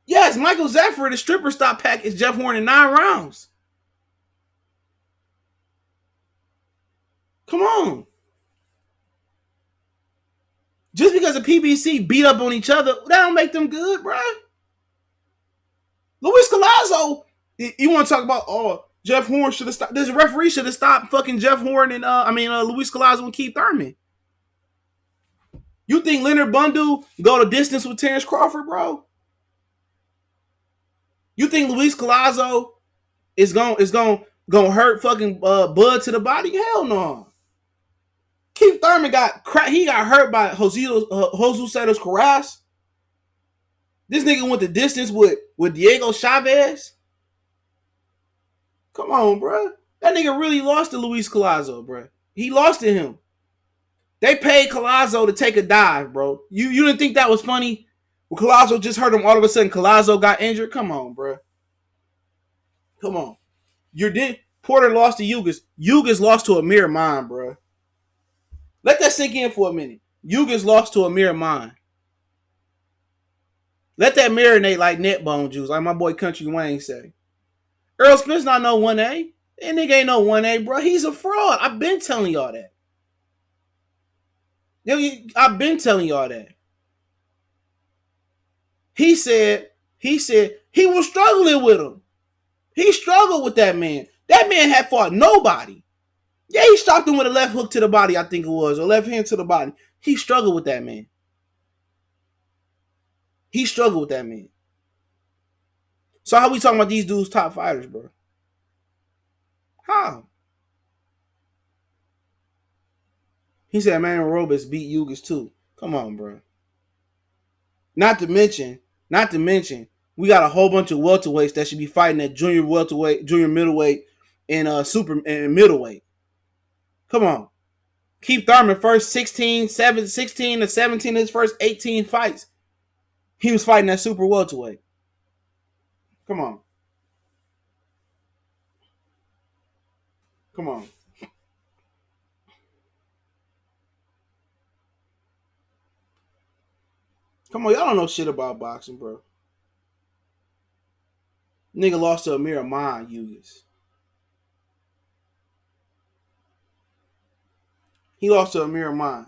Yes, Michael Zaffer, the stripper, stopped Jeff Horn in 9 rounds. Come on. Just because the PBC beat up on each other, that don't make them good, bro. Luis Collazo, you want to talk about, Jeff Horn should have stopped. This referee should have stopped fucking Jeff Horn and Luis Collazo and Keith Thurman. You think Leonard Bundle go the distance with Terence Crawford, bro? You think Luis Collazo is gonna hurt fucking Bud to the body? Hell no. Keith Thurman got hurt by Jesus Santos Carras. This nigga went the distance with Diego Chavez. Come on, bro. That nigga really lost to Luis Collazo, bro. He lost to him. They paid Collazo to take a dive, bro. You didn't think that was funny? When Collazo just hurt him, all of a sudden Collazo got injured? Come on, bro. Come on. Porter lost to Yugas. Yugas lost to Amir Mind, bro. Let that sink in for a minute. Yugas lost to Amir Mind. Let that marinate like net bone juice, like my boy Country Wayne say. Errol Spence not no 1A. That nigga ain't no 1A, bro. He's a fraud. I've been telling y'all that. I've been telling y'all that. He said he was struggling with him. He struggled with that man. That man had fought nobody. Yeah, he stopped him with a left hook to the body, I think it was, or left hand to the body. He struggled with that man. He struggled with that man. So how we talking about these dudes top fighters, bro? How? He said Emmanuel Robes beat Yugas too. Come on, bro. Not to mention, we got a whole bunch of welterweights that should be fighting at junior welterweight, junior middleweight, and super and middleweight. Come on. Keith Thurman first 16 to 17 of his first 18 fights. He was fighting that super welterweight. Come on. Come on. Come on, y'all don't know shit about boxing, bro. Nigga lost to Amir Ahmad, Yugas. He lost to Amir Ahmad.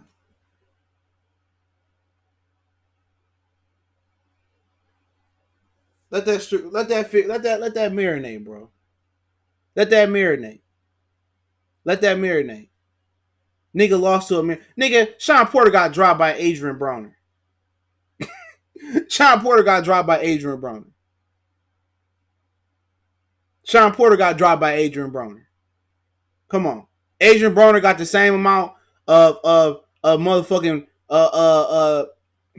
Let that marinate, bro. Let that marinate. Nigga lost to Amir. Nigga, Shawn Porter got dropped by Adrian Broner. Shawn Porter got dropped by Adrian Broner. Come on. Adrian Broner got the same amount of motherfucking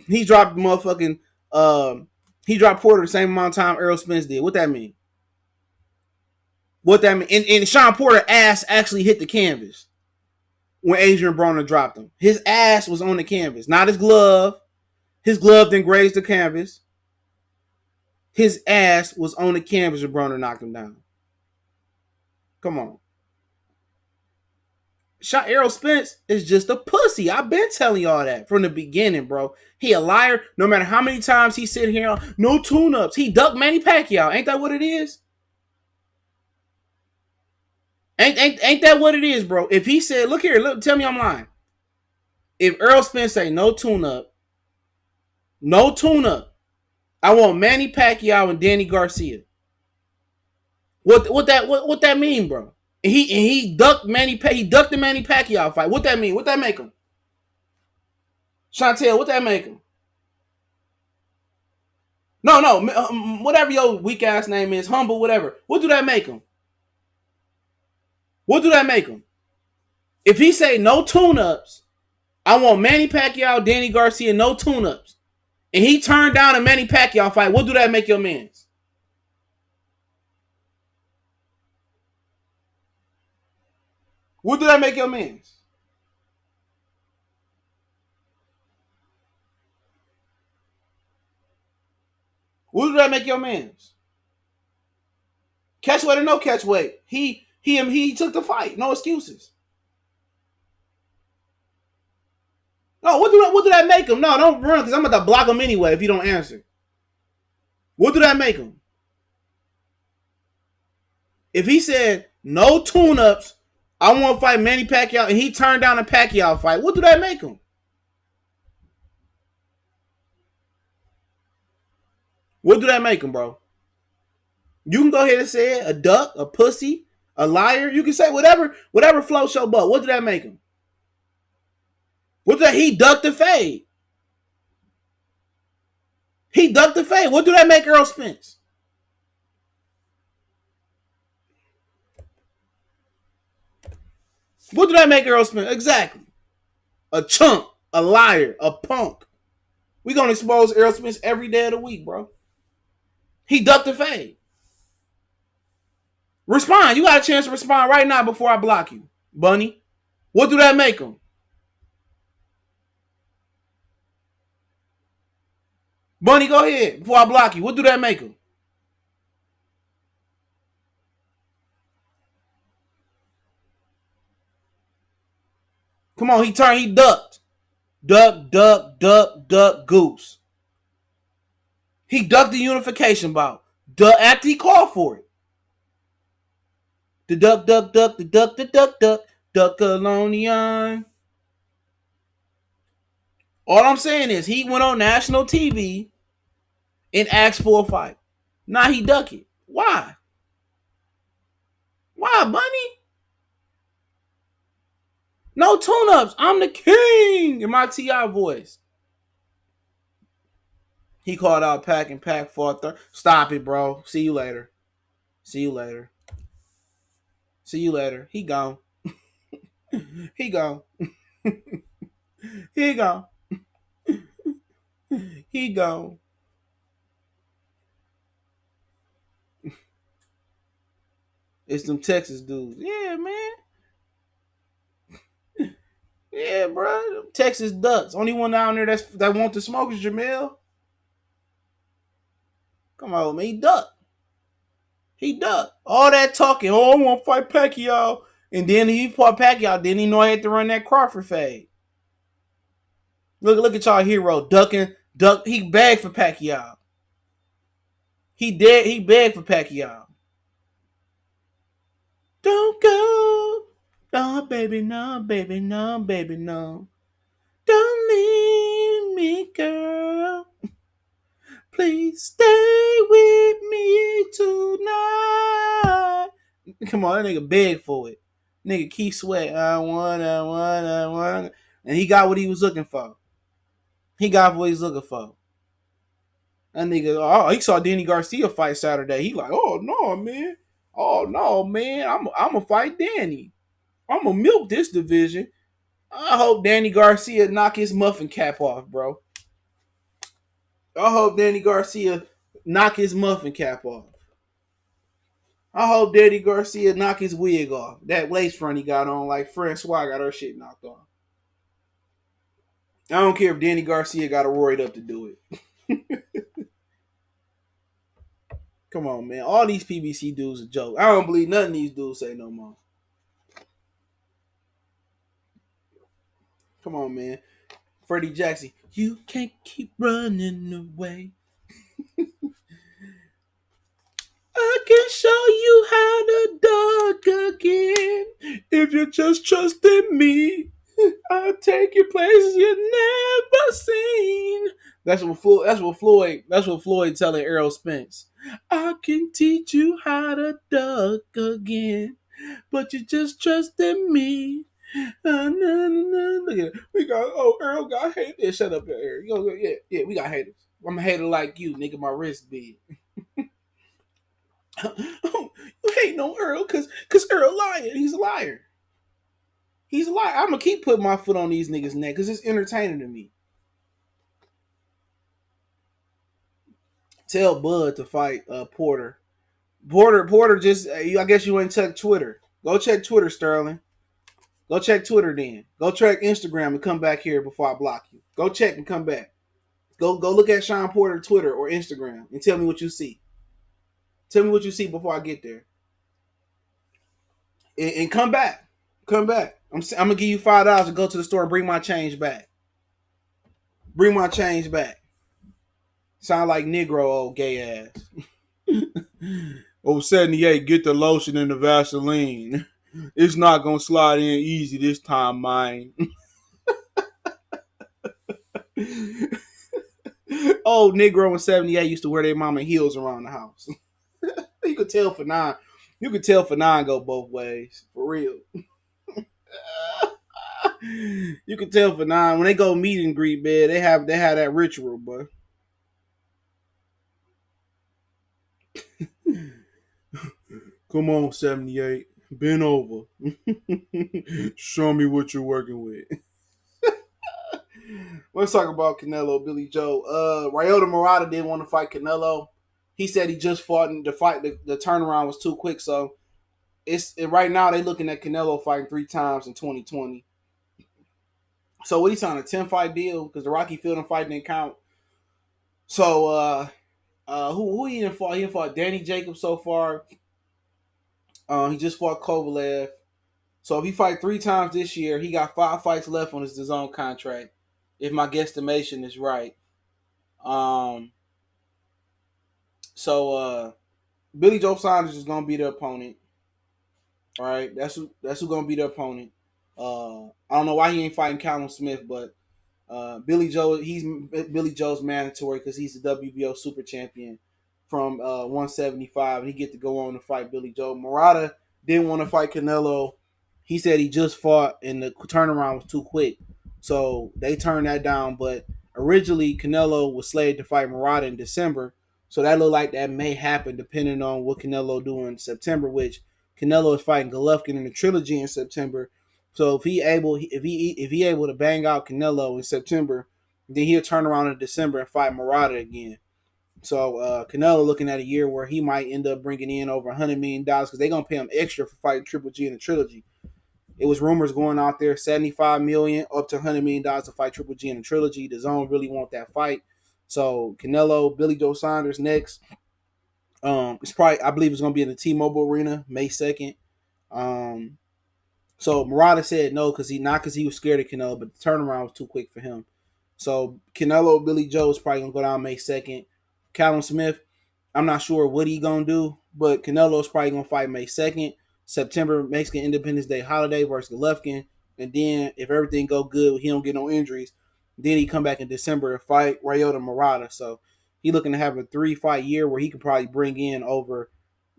he dropped motherfucking he dropped Porter the same amount of time Errol Spence did. What that mean? And Shawn Porter ass actually hit the canvas when Adrian Broner dropped him. His ass was on the canvas, not his glove. His glove then grazed the canvas. His ass was on the canvas when Broner knocked him down. Come on. Errol Spence is just a pussy. I've been telling y'all that from the beginning, bro. He a liar. No matter how many times he sit here, no tune-ups. He ducked Manny Pacquiao. Ain't that what it is? Ain't that what it is, bro? If he said, look here, tell me I'm lying. If Errol Spence say no tune-up, I want Manny Pacquiao and Danny Garcia. What that mean, bro? And he ducked the Manny Pacquiao fight. What that mean? What that make him? Chantel, what that make him? No, whatever your weak ass name is, humble, whatever. What do that make him? If he say no tune-ups, I want Manny Pacquiao, Danny Garcia, no tune-ups. And he turned down a Manny Pacquiao fight, what do that make your mans? What do that make your mans? What do that make your mans? Catch weight or no catch weight? He took the fight. No excuses. No, what do that make him? No, don't run, because I'm about to block him anyway if you don't answer. What do that make him? If he said no tune-ups, I want to fight Manny Pacquiao, and he turned down a Pacquiao fight, what do that make him? What do that make him, bro? You can go ahead and say it. A duck, a pussy, a liar. You can say whatever floats your boat. What did that make him? What did that? He ducked the fade. He ducked the fade. What do that make Errol Spence? What do that make Errol Spence? Exactly. A chump, a liar, a punk. We gonna expose Errol Spence every day of the week, bro. He ducked the fade. Respond. You got a chance to respond right now before I block you, Bunny. What do that make him? Bunny, go ahead before I block you. What do that make him? Come on, he turned, he ducked. Duck, duck, duck, duck, goose. He ducked the unification bout. Duck after he called for it. The duck, duck, duck, the duck, the duck, duck, duck colonion. All I'm saying is he went on national TV and asked for a fight. Now he duck it. Why? Why, Bunny? No tune-ups. I'm the king in my T.I. voice. He called out Pac and Pac fought third. Stop it, bro. See you later. See you later. See you later. He gone. He gone. He gone. He gone. It's them Texas dudes. Yeah, man. Yeah, bro. Texas Ducks. Only one down there that want to smoke is Jamel. Come on, man. He ducked. He ducked. All that talking. Oh, I want to fight Pacquiao. And then he fought Pacquiao. Didn't he know he had to run that Crawford fade? Look at y'all hero ducking. He begged for Pacquiao. He begged for Pacquiao. Don't go. No, baby, no, baby, no, baby, no. Don't leave me, girl. Please stay with me tonight. Come on, that nigga beg for it. Nigga keep sweating. I want. And he got what he was looking for. He got what he's looking for. That nigga, oh, he saw Danny Garcia fight Saturday. He like, oh no, man. Oh no, man. I'm gonna fight Danny. I'm gonna milk this division. I hope Danny Garcia knock his muffin cap off, bro. I hope Danny Garcia knock his muffin cap off. I hope Danny Garcia knock his wig off. That lace front he got on, like Francois got her shit knocked off. I don't care if Danny Garcia got a roid up to do it. Come on, man. All these PBC dudes a joke. I don't believe nothing these dudes say no more. Come on, man. Freddie Jackson, you can't keep running away. I can show you how to duck again. If you just trust in me, I'll take you places you've never seen. That's what Floyd telling Errol Spence. I can teach you how to duck again, but you just trust in me. Look at it. We got Errol got haters. Shut up, Errol. Yeah, we got haters. I'm a hater like you, nigga. My wrist big. You hating on Errol because Errol lying. He's a liar. He's a liar. I'm gonna keep putting my foot on these niggas' neck because it's entertaining to me. Tell Bud to fight Porter. Porter just. I guess you ain't check Twitter. Go check Twitter, Sterling. Go check Twitter then. Go check Instagram and come back here before I block you. Go check and come back. Go look at Shawn Porter Twitter or Instagram and tell me what you see. Tell me what you see before I get there. And come back. Come back. I'm gonna give you $5 to go to the store and bring my change back. Bring my change back. Sound like Negro, old gay ass. Oh, 78, get the lotion and the Vaseline. It's not gonna slide in easy this time, mine. Old Negro in 78 used to wear their mama heels around the house. You could tell for nine. You could tell for nine go both ways. For real. You could tell for nine. When they go meet and greet, man, they have that ritual, but come on, 78. Bend over. Show me what you're working with. Let's talk about Canelo, Billy Joe. Ryota Murata didn't want to fight Canelo. He said he just fought and the fight the turnaround was too quick. So right now they looking at Canelo fighting 3 times in 2020. So what he signed a 10 fight deal because the Rocky Fielding fight didn't count. So who he didn't fought? He didn't fought Danny Jacobs so far. He just fought Kovalev. So if he fight 3 times this year, he got 5 fights left on his DAZN contract. If my guesstimation is right. Um, so Billy Joe Saunders is gonna be the opponent. All right, that's who gonna be the opponent. I don't know why he ain't fighting Callum Smith, but Billy Joe's mandatory because he's the WBO super champion from 175, and he get to go on to fight Billy Joe. Murata didn't want to fight Canelo. He said he just fought and the turnaround was too quick, so they turned that down. But originally Canelo was slated to fight Murata in December, so that looked like that may happen depending on what Canelo do in September. Which Canelo is fighting Golovkin in the trilogy in September. So if he able to bang out Canelo in September, then he'll turn around in December and fight Murata again. So Canelo looking at a year where he might end up bringing in over $100 million because they're gonna pay him extra for fighting Triple G in the trilogy. It was rumors going out there, 75 million up to $100 million to fight Triple G in the trilogy. The Zone really want that fight. So Canelo, Billy Joe Saunders next. It's probably I believe it's gonna be in the T-Mobile Arena May 2nd. Um, so Murata said no because he was scared of Canelo, but the turnaround was too quick for him. So Canelo, Billy Joe is probably gonna go down May 2nd. Callum Smith, I'm not sure what he gonna do, but Canelo is probably gonna fight May 2nd. September Mexican Independence Day holiday versus Golovkin, and then if everything go good, he don't get no injuries, then he come back in December and fight Ryota Murata. So he looking to have a 3 fight year where he could probably bring in over,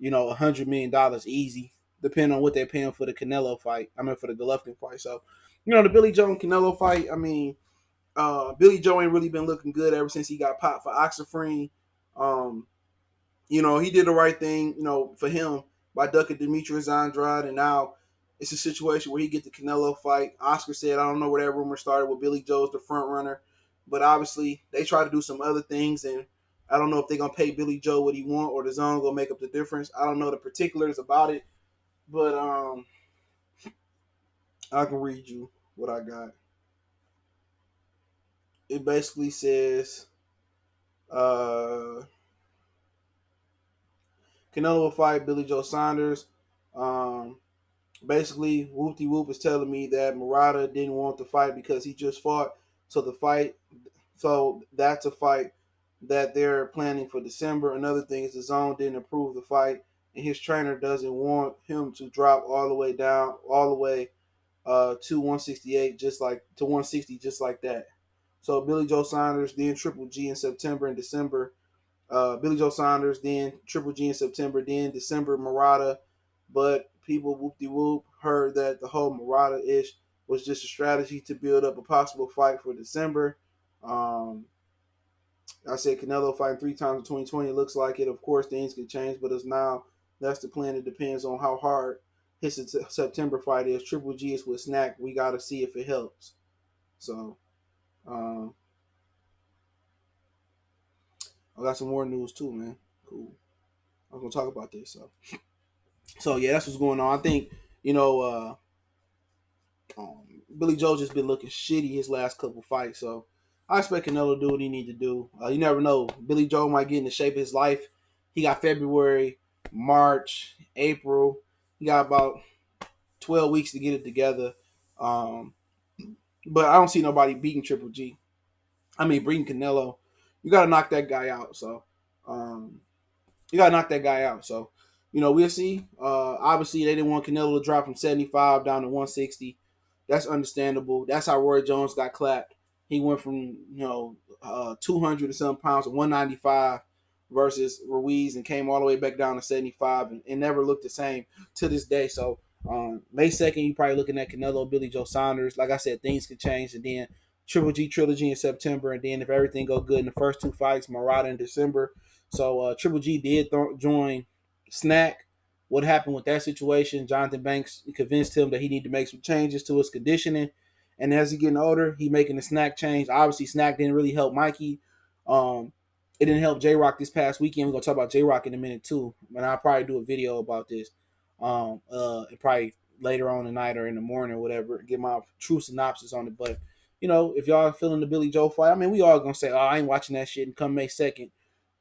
$100 million easy depending on what they're paying for the Canelo fight. I mean, for the Golovkin fight. So, the Billy Joe and Canelo fight. I mean, Billy Joe ain't really been looking good ever since he got popped for Oxyfree. Um, he did the right thing, for him by ducking Demetrius Andrade, and now it's a situation where he get the Canelo fight. Oscar said, I don't know where that rumor started with Billy Joe's the front runner, but obviously they try to do some other things, and I don't know if they're gonna pay Billy Joe what he want or the Zone gonna make up the difference. I don't know the particulars about it, but I can read you what I got. It basically says Canelo will fight Billy Joe Saunders. Um, Basically, Whoopty Whoop is telling me that Murata didn't want the fight because he just fought. So that's a fight that they're planning for December. Another thing is the Zone didn't approve the fight, and his trainer doesn't want him to drop all the way down, all the way to 168, just like to 160, just like that. So Billy Joe Saunders, then Triple G in September and December. Billy Joe Saunders, then Triple G in September, then December Murata. But people whoop de whoop heard that the whole Murata ish was just a strategy to build up a possible fight for December. Um, I said Canelo fighting 3 times in 2020. It looks like it. Of course, things can change, but as now, that's the plan. It depends on how hard his September fight is. Triple G is with Snack. We got to see if it helps. So, um, I got some more news too, man. Cool. I was gonna talk about this. So yeah, that's what's going on. I think you know Billy Joe just been looking shitty his last couple fights. So I expect Canelo to do what he need to do. You never know. Billy Joe might get in the shape of his life. He got February, March, April. He got about 12 weeks to get it together. Um, but I don't see nobody beating Triple G. I mean, beating Canelo. You got to knock that guy out. So um, you got to knock that guy out. So we'll see. Obviously, they didn't want Canelo to drop from 75 down to 160. That's understandable. That's how Roy Jones got clapped. He went from 200 and some pounds, 195 versus Ruiz, and came all the way back down to 75, and never looked the same to this day. So May 2nd, you probably looking at Canelo, Billy Joe Saunders. Like I said, things could change, and then Triple G trilogy in September, and then if everything go good in the first two fights, Murata in December. So Triple G did join Snack. What happened with that situation? Jonathan Banks convinced him that he needed to make some changes to his conditioning, and as he getting older, he making the Snack change. Obviously, Snack didn't really help Mikey. It didn't help J Rock this past weekend. We're gonna talk about J Rock in a minute too, and I'll probably do a video about this. Probably later on tonight or in the morning or whatever, get my true synopsis on it. But if y'all feeling the Billy Joe fight, I mean, we all gonna say, "Oh, I ain't watching that shit." And come May 2nd,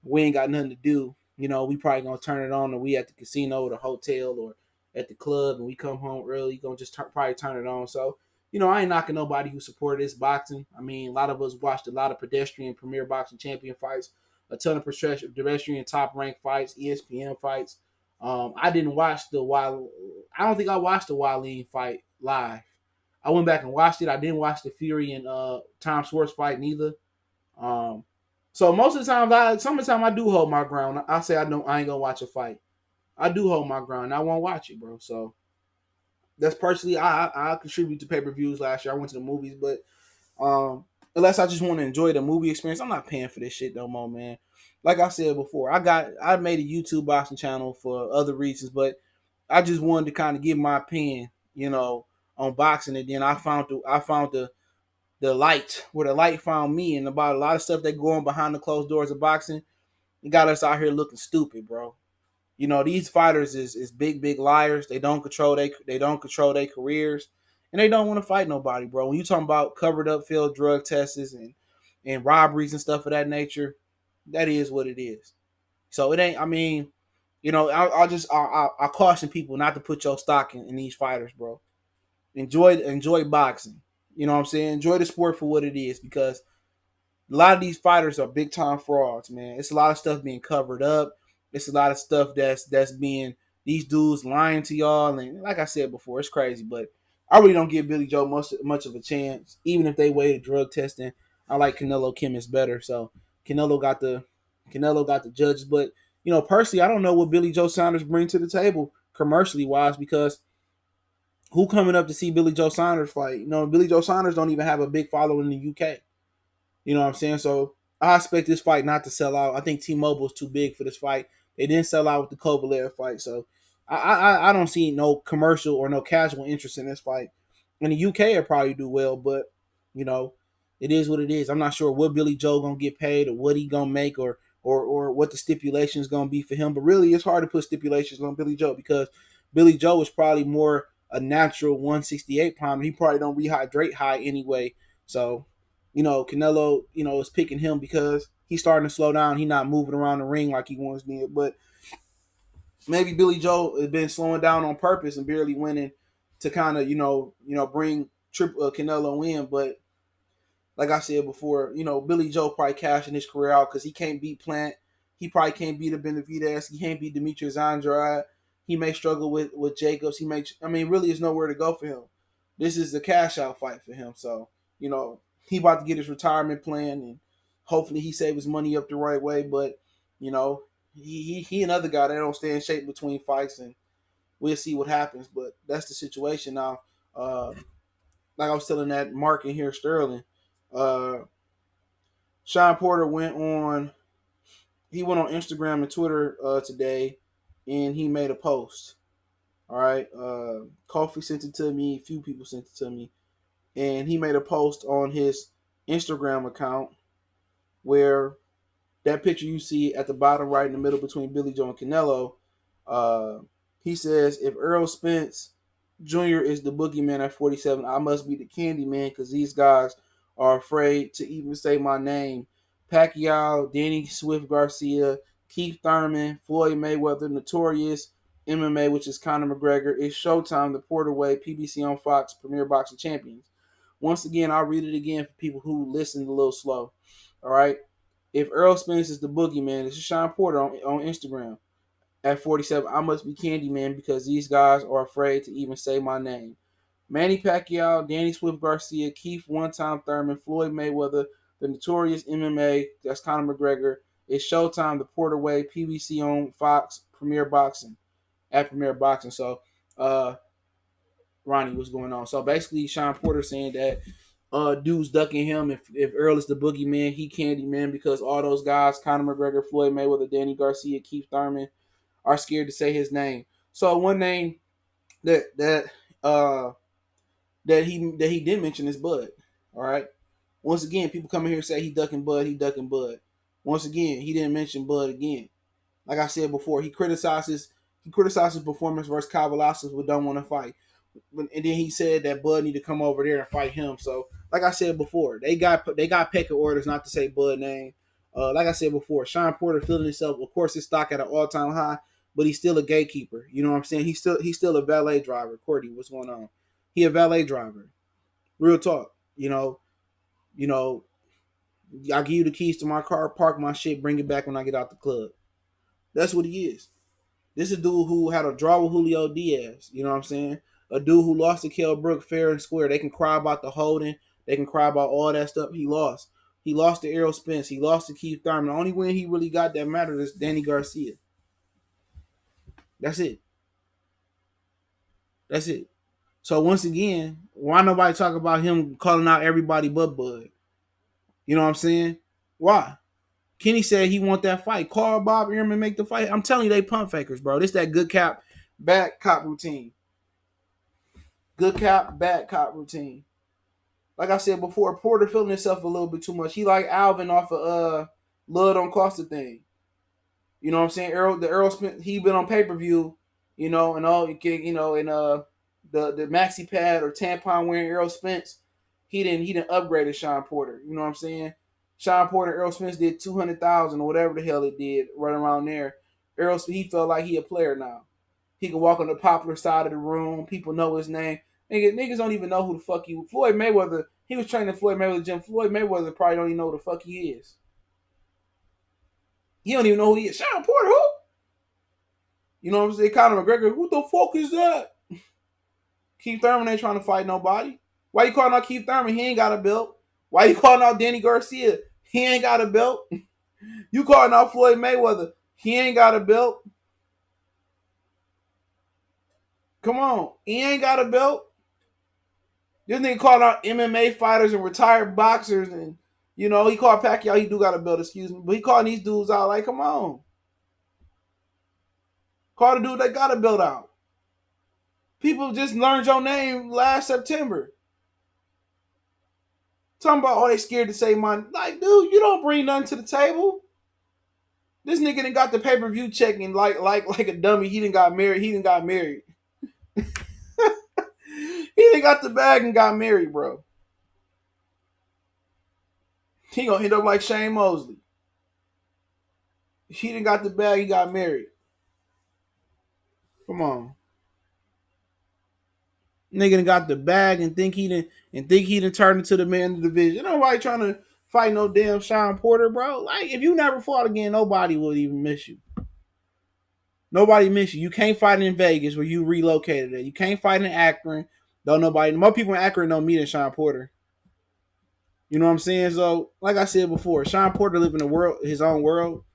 we ain't got nothing to do. We probably gonna turn it on, or we at the casino or the hotel or at the club, and we come home early. Gonna just probably turn it on. So I ain't knocking nobody who supported this boxing. I mean, a lot of us watched a lot of pedestrian premier boxing champion fights, a ton of pedestrian top ranked fights, ESPN fights. I didn't watch the Wild. I don't think I watched the Wilding fight live. I went back and watched it. I didn't watch the Fury and Tom Schwartz fight neither. So most of the time, some of the time I do hold my ground. I say I ain't gonna watch a fight. I do hold my ground. I won't watch it, bro. So that's personally I contribute to pay per views last year. I went to the movies, but unless I just want to enjoy the movie experience, I'm not paying for this shit no more, man. Like I said before, I made a YouTube boxing channel for other reasons, but I just wanted to kind of give my opinion, on boxing, and then I found the light where the light found me, and about a lot of stuff that go on behind the closed doors of boxing. It got us out here looking stupid, bro. These fighters is big liars. They don't control their careers, and they don't want to fight nobody, bro. When you talking about covered up failed drug tests and robberies and stuff of that nature, that is what it is. So it ain't. I mean, I caution people not to put your stock in these fighters, bro. Enjoy boxing. You know what I'm saying? Enjoy the sport for what it is, because a lot of these fighters are big time frauds, man. It's a lot of stuff being covered up. It's a lot of stuff that's being these dudes lying to y'all, and like I said before, it's crazy. But I really don't give Billy Joe much of a chance, even if they waited drug testing. I like Canelo chemists better, so Canelo got the judges. But personally, I don't know what Billy Joe Saunders bring to the table commercially wise, because who coming up to see Billy Joe Saunders fight? Billy Joe Saunders don't even have a big following in the UK. You know what I'm saying? So I expect this fight not to sell out. I think T-Mobile is too big for this fight. They didn't sell out with the Kovalev fight, so I don't see no commercial or no casual interest in this fight. In the UK, it'll probably do well, but you know, it is what it is. I'm not sure what Billy Joe gonna get paid, or what he gonna make, or what the stipulations gonna be for him. But really, it's hard to put stipulations on Billy Joe, because Billy Joe is probably more a natural 168 pounder. He probably don't rehydrate high anyway, so Canelo, is picking him because he's starting to slow down. He's not moving around the ring like he once did. But maybe Billy Joe has been slowing down on purpose and barely winning to kind of, bring Canelo in. But like I said before, Billy Joe probably cashing his career out because he can't beat Plant. He probably can't beat Benavidez. He can't beat Demetrius Andrade. He may struggle with Jacobs. Really, there's nowhere to go for him. This is a cash out fight for him. So, he about to get his retirement plan, and hopefully he save his money up the right way. But, he another guy that don't stay in shape between fights, and we'll see what happens. But that's the situation now. Like I was telling that Mark in here, Sterling, Shawn Porter went on Instagram and Twitter today, and he made a post. All right, Kofi sent it to me. A few people sent it to me, and he made a post on his Instagram account where that picture you see at the bottom right in the middle between Billy Joe and Canelo. He says, if Errol Spence Jr. is the boogeyman at 47, I must be the candy man, because these guys are afraid to even say my name. Pacquiao, Danny Swift Garcia, Keith Thurman, Floyd Mayweather, Notorious, MMA, which is Conor McGregor. It's Showtime, the Porter Way, PBC on Fox, Premier Boxing Champions. Once again, I'll read it again for people who listened a little slow. All right. If Errol Spence is the boogeyman, this is Shawn Porter on Instagram. At 47, I must be Candyman, because these guys are afraid to even say my name. Manny Pacquiao, Danny Swift Garcia, Keith One Time Thurman, Floyd Mayweather, The Notorious MMA. That's Conor McGregor. It's Showtime, The Porter Way, PBC on Fox, Premier Boxing, at Premier Boxing. So, Ronnie, what's going on? So basically, Sean Porter saying that dude's ducking him. If Errol is the boogeyman, he Candyman because all those guys, Conor McGregor, Floyd Mayweather, Danny Garcia, Keith Thurman, are scared to say his name. So one name uh that he did mention is Bud. All right. Once again, people come in here and say he ducking Bud, he ducking Bud. Once again, he didn't mention Bud again. Like I said before, he criticizes performance versus Kyle Velasquez, but don't want to fight. And then he said that Bud need to come over there and fight him. So, like I said before, they got pecking orders not to say Bud name. Like I said before, Sean Porter feeling himself. Of course, his stock at an all time high, but he's still a gatekeeper. You know what I'm saying? He's still a valet driver. Cordy, what's going on? He a valet driver. Real talk. You know. I give you the keys to my car, park my shit, bring it back when I get out the club. That's what he is. This is a dude who had a draw with Julio Diaz. You know what I'm saying? A dude who lost to Kell Brook fair and square. They can cry about the holding. They can cry about all that stuff he lost. He lost to Errol Spence. He lost to Keith Thurman. The only win he really got that mattered is Danny Garcia. That's it. That's it. So once again, why nobody talk about him calling out everybody but Bud? You know what I'm saying? Why? Kenny said he want that fight. Call Bob Ehrman, make the fight. I'm telling you, they pump fakers, bro. This that good cap, bad cop routine. Good cop, bad cop routine. Like I said before, Porter feeling himself a little bit too much. He like Alvin off of Love Don't Cost a Thing. You know what I'm saying? Errol Spence, he been on pay-per-view, and all and the maxi pad or tampon wearing Errol Spence, he didn't upgrade Sean Porter. You know what I'm saying? Sean Porter, Errol Spence did 200,000 or whatever the hell it did, right around there. He felt like he a player now. He can walk on the popular side of the room. People know his name. Niggas don't even know who the fuck he was. Floyd Mayweather, he was training Floyd Mayweather gym. Floyd Mayweather probably don't even know who the fuck he is. He don't even know who he is. Sean Porter, who? You know what I'm saying? Conor McGregor, who the fuck is that? Keith Thurman ain't trying to fight nobody. Why you calling out Keith Thurman? He ain't got a belt. Why you calling out Danny Garcia? He ain't got a belt. You calling out Floyd Mayweather? He ain't got a belt. Come on. He ain't got a belt. This nigga called out MMA fighters and retired boxers, and he called Pacquiao. He do got a belt, excuse me, but he calling these dudes out like, come on, call the dude that got a belt out. People just learned your name last September. Talking about, oh, they scared to say my, like, dude, you don't bring nothing to the table. This nigga done got the pay-per-view check and like a dummy. He done got married. He done got the bag and got married, bro. He gonna end up like Shane Mosley. He done got the bag. He got married. Come on. Nigga done got the bag and think he done turned into the man of the division. Nobody trying to fight no damn Sean Porter, bro. Like, if you never fought again, nobody would even miss you. Nobody miss you. You can't fight in Vegas where you relocated at. You can't fight in Akron. Don't nobody. More people in Akron know me than Sean Porter. You know what I'm saying? So, like I said before, Sean Porter live in his own world.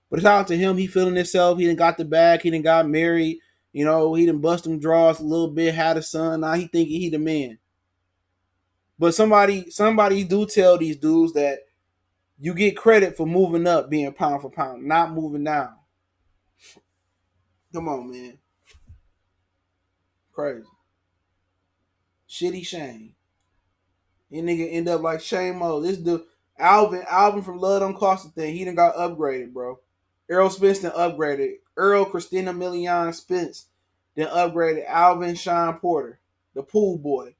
But it's out to him. He feeling himself. He done got the bag. He done got married. He done bust them draws a little bit. Had a son. Now he thinking he the man. But somebody do tell these dudes that you get credit for moving up, being pound for pound, not moving down. Come on, man. Crazy. Shitty Shane. And nigga end up like Shane Mo. This dude, Alvin from Love Don't Cost a Thing. He done got upgraded, bro. Errol Spence done upgraded. Earl Christina Milian Spence then upgraded Alvin Sean Porter. The pool boy.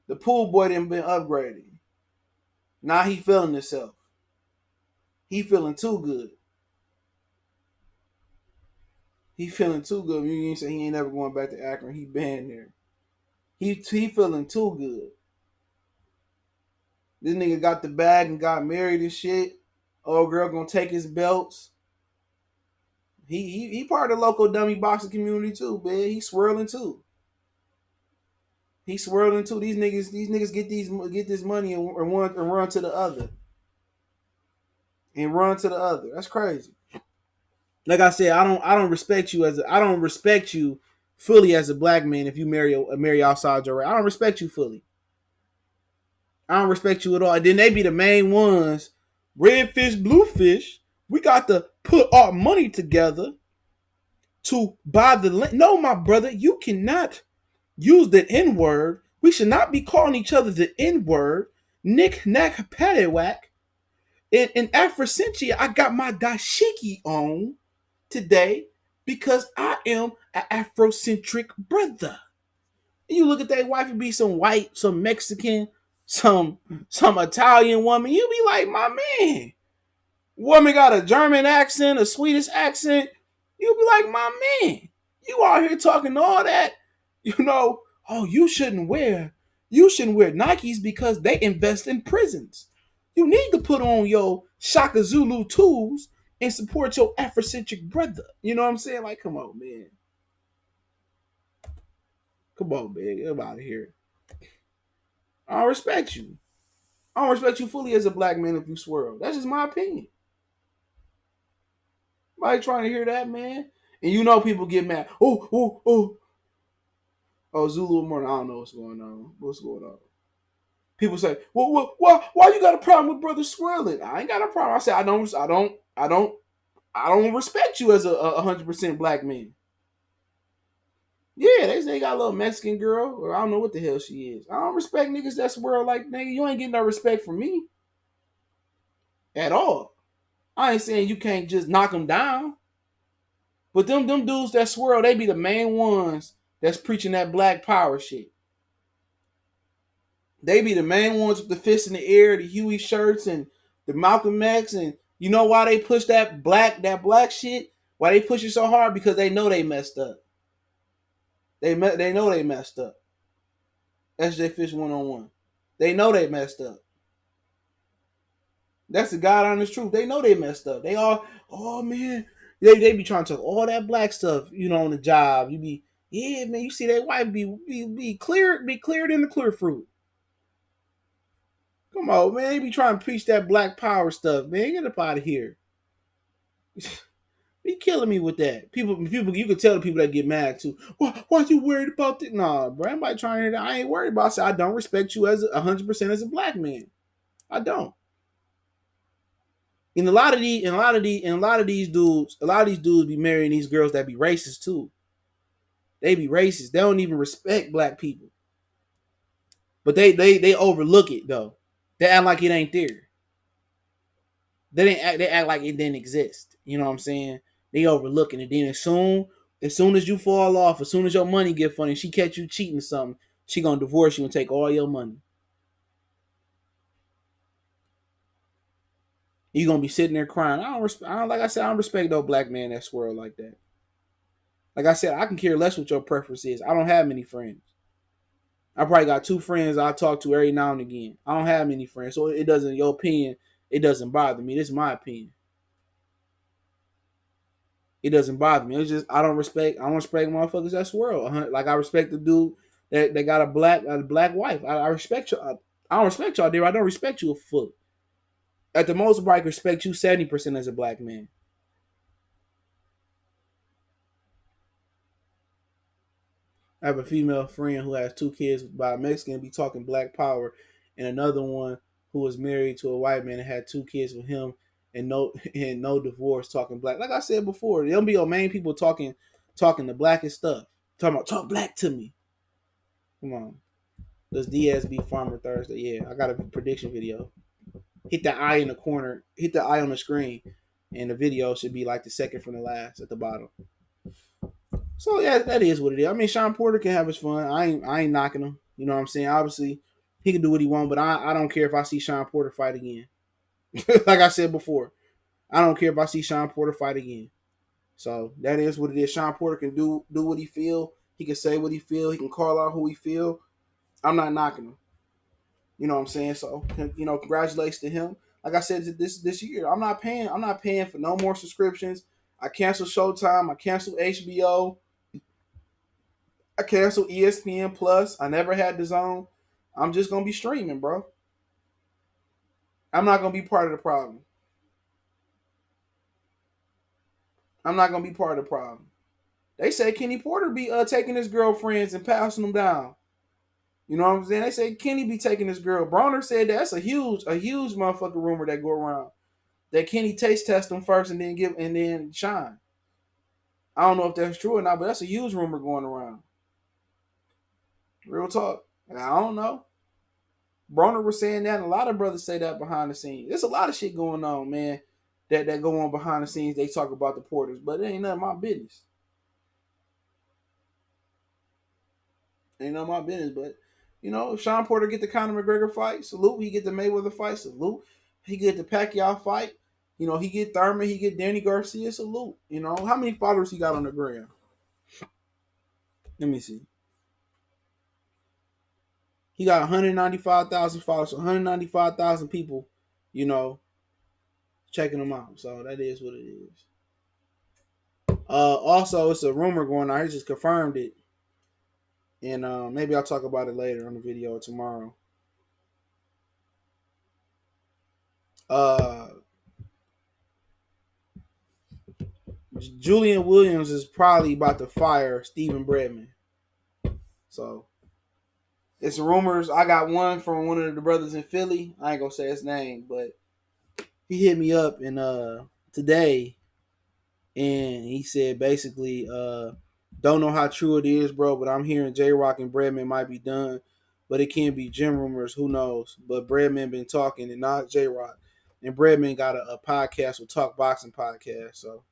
The pool boy done been upgraded. Now he feeling himself. He feeling too good. He feeling too good. You ain't say he ain't never going back to Akron. He been there. He feeling too good. This nigga got the bag and got married and shit. Old girl gonna take his belts. He part of the local dummy boxing community too, man. He swirling too. These niggas get this money and run to the other. and run to the other. That's crazy. Like I said, I don't respect you I don't respect you fully as a black man if you marry outside your race. I don't respect you fully. I don't respect you at all. And then they be the main ones, red fish, blue fish. We got to put our money together to buy the land. No, my brother, you cannot use the N word. We should not be calling each other the N word. Nick, knack, paddywhack. In Afrocentia, I got my dashiki on today because I am an Afrocentric brother. And you look at that wife and be some white, some Mexican, some Italian woman. You be like, my man. Woman got a German accent, a Swedish accent. You be like, my man. You out here talking all that, oh, you shouldn't wear Nikes because they invest in prisons. You need to put on your Shaka Zulu tools and support your Afrocentric brother. You know what I'm saying? Like, come on, man. Come on, man. Get out of here. I don't respect you. I don't respect you fully as a black man if you swirl. That's just my opinion. Nobody trying to hear that, man. And you know people get mad. Oh, Zulu Morning. I don't know what's going on. What's going on? People say, well, why you got a problem with brother swirling? I ain't got a problem. I said, I don't respect you as a 100% black man. Yeah, they say they got a little Mexican girl, or I don't know what the hell she is. I don't respect niggas that swirl like, nigga, you ain't getting no respect from me. At all. I ain't saying you can't just knock them down. But them dudes that swirl, they be the main ones that's preaching that black power shit. They be the main ones with the fists in the air, the Huey shirts and the Malcolm X, and you know why they push that black shit? Why they push it so hard? Because they know they messed up. They know they messed up. SJ Fish 101. They know they messed up. That's the God honest truth. They know they messed up. They all, oh man, they be trying to talk all that black stuff, on the job. You be, yeah, man, you see that white be cleared in the clear fruit. Come on, man. They be trying to preach that black power stuff, man. Get up out of here. Be killing me with that. People, you can tell the people that get mad too. Why you worried about that? Nah, bro. Anybody trying to hear that? I ain't worried about it. I don't respect you as 100% as a black man. I don't. And a lot of these dudes be marrying these girls that be racist too. They be racist. They don't even respect black people. But they overlook it though. They act like it ain't there. They act like it didn't exist. You know what I'm saying? They overlooking it. Then as soon as you fall off, as soon as your money get funny, she catch you cheating or something, she gonna divorce you and take all your money. You gonna be sitting there crying. Like I said, I don't respect no black man that swirl like that. Like I said, I can care less what your preference is. I don't have many friends. I probably got 2 friends I talk to every now and again. I don't have many friends, so it doesn't. Your opinion, it doesn't bother me. This is my opinion. It doesn't bother me. It's just I don't respect motherfuckers that swirl. Like I respect the dude that got a black wife. I respect you. I don't respect y'all, dear. I don't respect you a foot. At the most, I can respect you 70% as a black man. I have a female friend who has 2 kids by a Mexican, be talking black power, and another one who was married to a white man and had 2 kids with him and no and no divorce, talking black. Like I said before, there'll be your main people talking the blackest stuff. Talk black to me. Come on. Does Diaz beat Farmer Thursday? Yeah, I got a prediction video. Hit the eye in the corner, hit the eye on the screen, and the video should be like the second from the last at the bottom. So yeah, that is what it is. I mean, Shawn Porter can have his fun. I ain't knocking him. You know what I'm saying? Obviously, he can do what he wants, but I don't care if I see Shawn Porter fight again. Like I said before, I don't care if I see Shawn Porter fight again. So that is what it is. Shawn Porter can do what he feel. He can say what he feel. He can call out who he feel. I'm not knocking him. You know what I'm saying? So congratulations to him. Like I said, this year, I'm not paying for no more subscriptions. I canceled Showtime. I canceled HBO. I canceled ESPN Plus. I never had the Zone. I'm just gonna be streaming, bro. I'm not gonna be part of the problem. I'm not gonna be part of the problem. They say Kenny Porter be taking his girlfriends and passing them down. You know what I'm saying? They say Kenny be taking his girl. Broner said that's a huge motherfucking rumor that go around. That Kenny taste test them first and then shine. I don't know if that's true or not, but that's a huge rumor going around. Real talk. I don't know. Broner was saying that, and a lot of brothers say that behind the scenes. There's a lot of shit going on, man, that go on behind the scenes. They talk about the Porters, but it ain't none of my business. Ain't none of my business. But if Sean Porter get the Conor McGregor fight, salute. He get the Mayweather fight, salute. He get the Pacquiao fight. He get Thurman, he get Danny Garcia, salute. How many followers he got on the gram? Let me see. He got 195,000 followers, so 195,000 people, checking him out. So that is what it is. Also, it's a rumor going on. He just confirmed it, and maybe I'll talk about it later on the video tomorrow. Julian Williams is probably about to fire Stephen Bredman. So it's rumors. I got one from one of the brothers in Philly. I ain't gonna say his name, but he hit me up today, and he said basically, don't know how true it is, bro, but I'm hearing J Rock and Bredman might be done, but it can be gym rumors. Who knows? But Bredman been talking, and not J Rock. And Bredman got a podcast with Talk Boxing podcast. So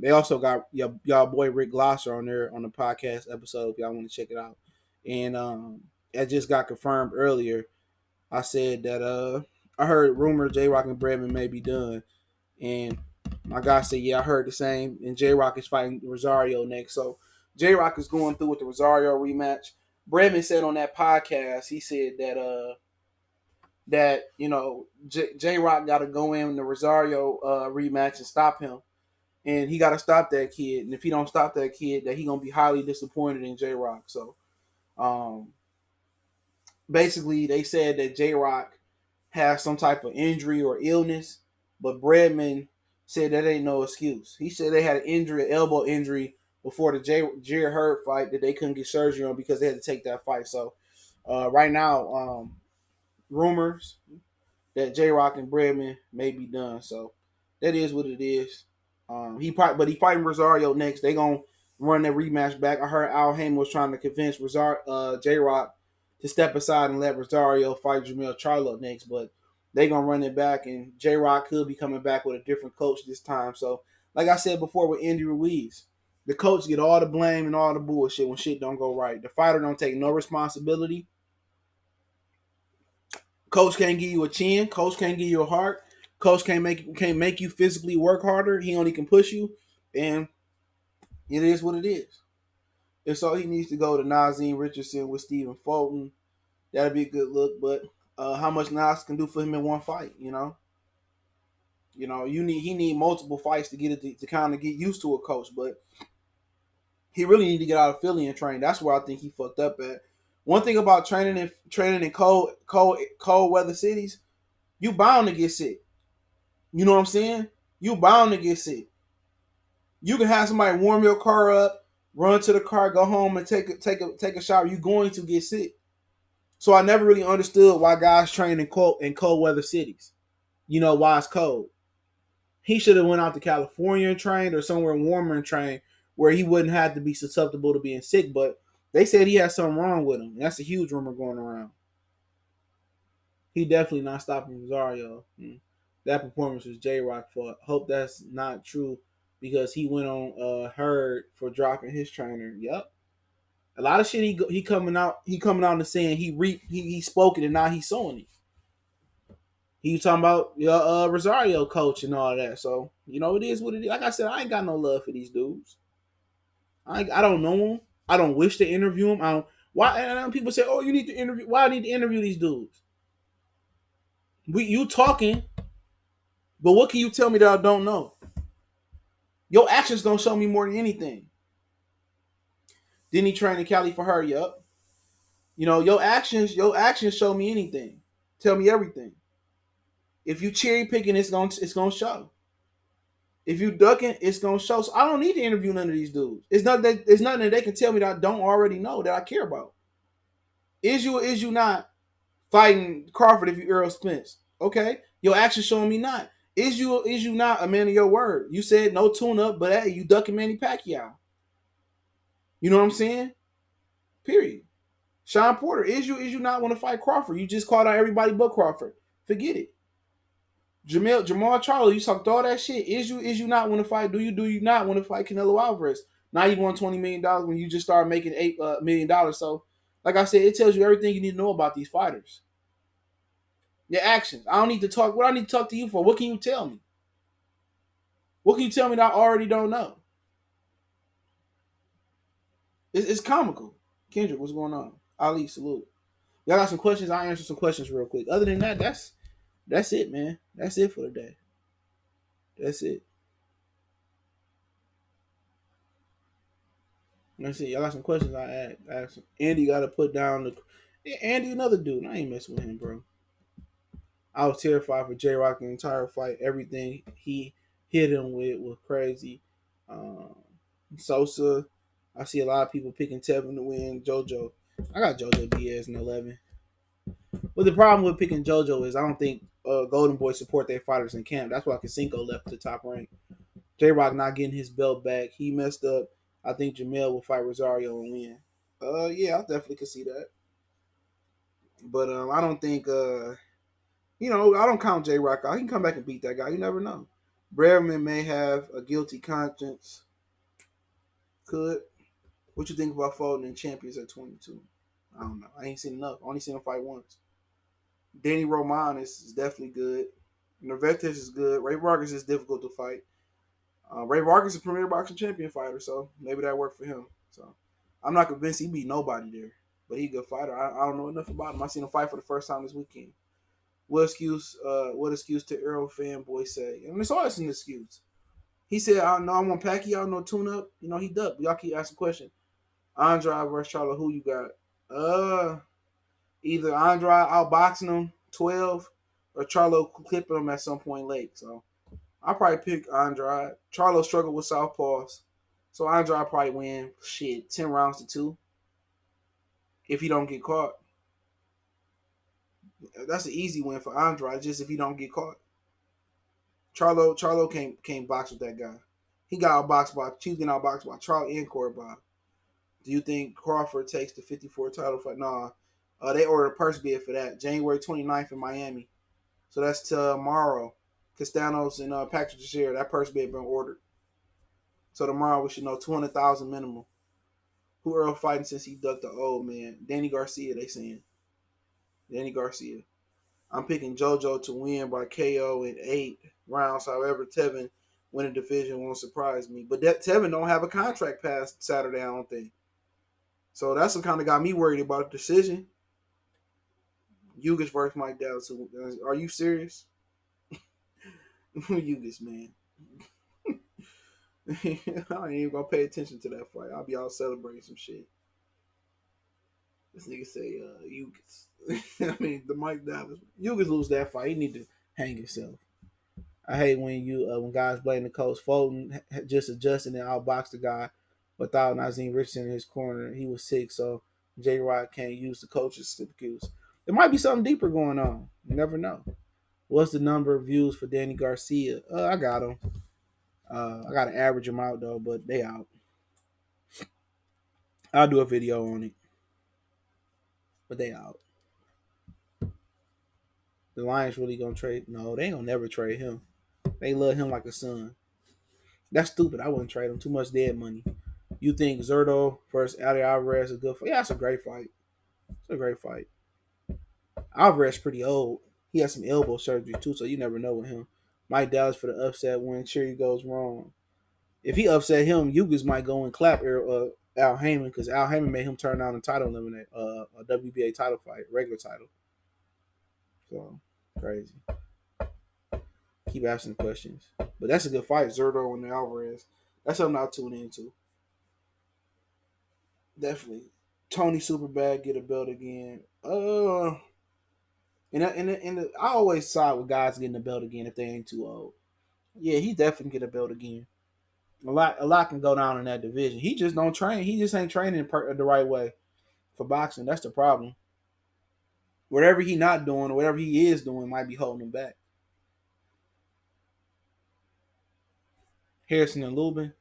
they also got y'all boy Rick Glosser on there on the podcast episode if y'all want to check it out. And it just got confirmed earlier. I said that I heard rumors J Rock and Bredman may be done, and my guy said, yeah, I heard the same. And J Rock is fighting Rosario next, so J Rock is going through with the Rosario rematch. Bredman said on that podcast, he said that J Rock got to go in the Rosario rematch and stop him. And he got to stop that kid. And if he don't stop that kid, that he going to be highly disappointed in J-Rock. So, basically, they said that J-Rock has some type of injury or illness. But Bredman said that ain't no excuse. He said they had an elbow injury, before the Jared Hurd fight that they couldn't get surgery on because they had to take that fight. So, right now, rumors that J-Rock and Bredman may be done. So, that is what it is. He fighting Rosario next. They gonna run that rematch back. I heard Haymon was trying to convince J Rock to step aside and let Rosario fight Jamil Charlo next, but they gonna run it back, and J Rock could be coming back with a different coach this time. So, like I said before with Andy Ruiz, the coach get all the blame and all the bullshit when shit don't go right. The fighter don't take no responsibility. Coach can't give you a chin. Coach can't give you a heart. Coach can't make you physically work harder. He only can push you, and it is what it is. And so he needs to go to Nazim Richardson with Stephen Fulton. That'd be a good look, but how much Nas can do for him in one fight, he need multiple fights to get it to kind of get used to a coach, but he really need to get out of Philly and train. That's where I think he fucked up at. One thing about training in cold weather cities, you bound to get sick. You know what I'm saying? You bound to get sick. You can have somebody warm your car up, run to the car, go home, and take a shower. You're going to get sick. So I never really understood why guys train in cold weather cities. Why it's cold. He should have went out to California and trained, or somewhere warmer and trained, where he wouldn't have to be susceptible to being sick. But they said he had something wrong with him. That's a huge rumor going around. He definitely not stopping Rosario. That performance was J-Rock fault. Hope that's not true, because he went on Hurd for dropping his trainer. Yep. A lot of shit he coming out and saying he spoke it, and now he's sewing it. He was talking about Rosario coach and all that. So, it is what it is. Like I said, I ain't got no love for these dudes. I don't know them. I don't wish to interview them. Why? And people say, "Oh, you need to interview." Why I need to interview these dudes? You talking, but what can you tell me that I don't know? Your actions gonna show me more than anything. Didn't he train in Cali for her? Yup. Your actions show me anything. Tell me everything. If you cherry picking, it's gonna show. If you ducking, it's gonna show. So I don't need to interview none of these dudes. It's nothing that they can tell me that I don't already know that I care about. Is you or is you not fighting Crawford if you Errol Spence? Okay, your actions showing me not. Is you or is you not a man of your word? You said no tune up, but hey, you ducking Manny Pacquiao. You know what I'm saying? Period. Sean Porter, is you not want to fight Crawford? You just called out everybody but Crawford. Forget it. Jamal Charlo, you talked all that shit. Is you not want to fight? Do you not want to fight Canelo Alvarez? Now you want $20 million when you just started making $8 million. So, like I said, it tells you everything you need to know about these fighters. Your actions. I don't need to talk. What I need to talk to you for? What can you tell me? What can you tell me that I already don't know? It's comical. Kendrick, what's going on? Ali, salute. Y'all got some questions? I'll answer some questions real quick. Other than that, that's it, man. That's it for the day. That's it. That's it. Y'all got some questions? I ask. Andy got to put down the. Yeah, Andy, another dude. I ain't messing with him, bro. I was terrified for J Rock the entire fight. Everything he hit him with was crazy. Um, Sosa, I see a lot of people picking Tevin to win. JoJo, I got JoJo Diaz in 11. But the problem with picking JoJo is I don't think Golden Boy support their fighters in camp. That's why Kasinko left the top rank. J Rock not getting his belt back. He messed up. I think Jamel will fight Rosario and win. Yeah, I definitely could see that. But I don't think I don't count J Rock out. He can come back and beat that guy. You never know. Breadman may have a guilty conscience. Could. What you think about folding in champions at 22? I don't know. I ain't seen enough. I only seen him fight once. Danny Roman is definitely good. Nervetes is good. Ray Vargas is difficult to fight. Ray Vargas is a premier boxing champion fighter, so maybe that worked for him. So I'm not convinced he beat nobody there, but he a good fighter. I don't know enough about him. I seen him fight for the first time this weekend. What excuse to Errol fanboy say? I mean, it's always an excuse. He said, "I know I want Pacquiao, no tune up." He ducked. Y'all keep asking questions. Andrade versus Charlo, who you got? Either Andrade outboxing him 12 or Charlo clipping him at some point late. So I'll probably pick Andrade. Charlo struggled with southpaws. So Andrade probably win 10 rounds to 2 if he don't get caught. That's an easy win for Andrade, just if he don't get caught. Charlo can't box with that guy. He got outboxed by getting outboxed by Charlo and Cordoba. Do you think Crawford takes the 54 title fight? Nah. They ordered a purse bid for that. January 29th in Miami. So that's tomorrow. Castanos and Patrick Teixeira. That purse bid been ordered. So tomorrow we should know 200,000 minimum. Who Earl fighting since he ducked the old man? Danny Garcia, they saying. Danny Garcia. I'm picking JoJo to win by KO in 8 rounds. However, Tevin winning division won't surprise me. But that Tevin don't have a contract past Saturday, I don't think. So that's what kind of got me worried about the decision. Yugas versus Mike Dallas. Are you serious? Yugas, man. I ain't even gonna pay attention to that fight. I'll be out celebrating some shit. This nigga say Yugas. I mean the Mike Dallas. Yugas lose that fight. He need to hang himself. I hate when guys blame the coach Fulton just adjusting and outbox the guy without Nazim Richardson in his corner. He was sick, so J Rod can't use the coach's excuse. There might be something deeper going on. You never know. What's the number of views for Danny Garcia? I got him. I got to average them out though, but they out. I'll do a video on it, but they out. The Lions really gonna trade? No, they ain't gonna never trade him. They love him like a son. That's stupid. I wouldn't trade him. Too much dead money. You think Zerto versus Ali Alvarez is a good fight? Yeah, it's a great fight. It's a great fight. Alvarez pretty old. He has some elbow surgery too, so you never know with him. Mike Dallas for the upset when Cherry goes wrong. If he upset him, Yugas might go and clap Al Haymon because Al Haymon made him turn down the title eliminate a WBA title fight, regular title. So crazy. Keep asking questions, but that's a good fight, Zerto and Alvarez. That's something I'll tune into. Definitely. Tony Superbad get a belt again. I always side with guys getting the belt again if they ain't too old. Yeah, he definitely get a belt again. A lot can go down in that division. He just don't train. He just ain't training the right way for boxing. That's the problem. Whatever he not doing, or whatever he is doing, might be holding him back. Harrison and Lubin.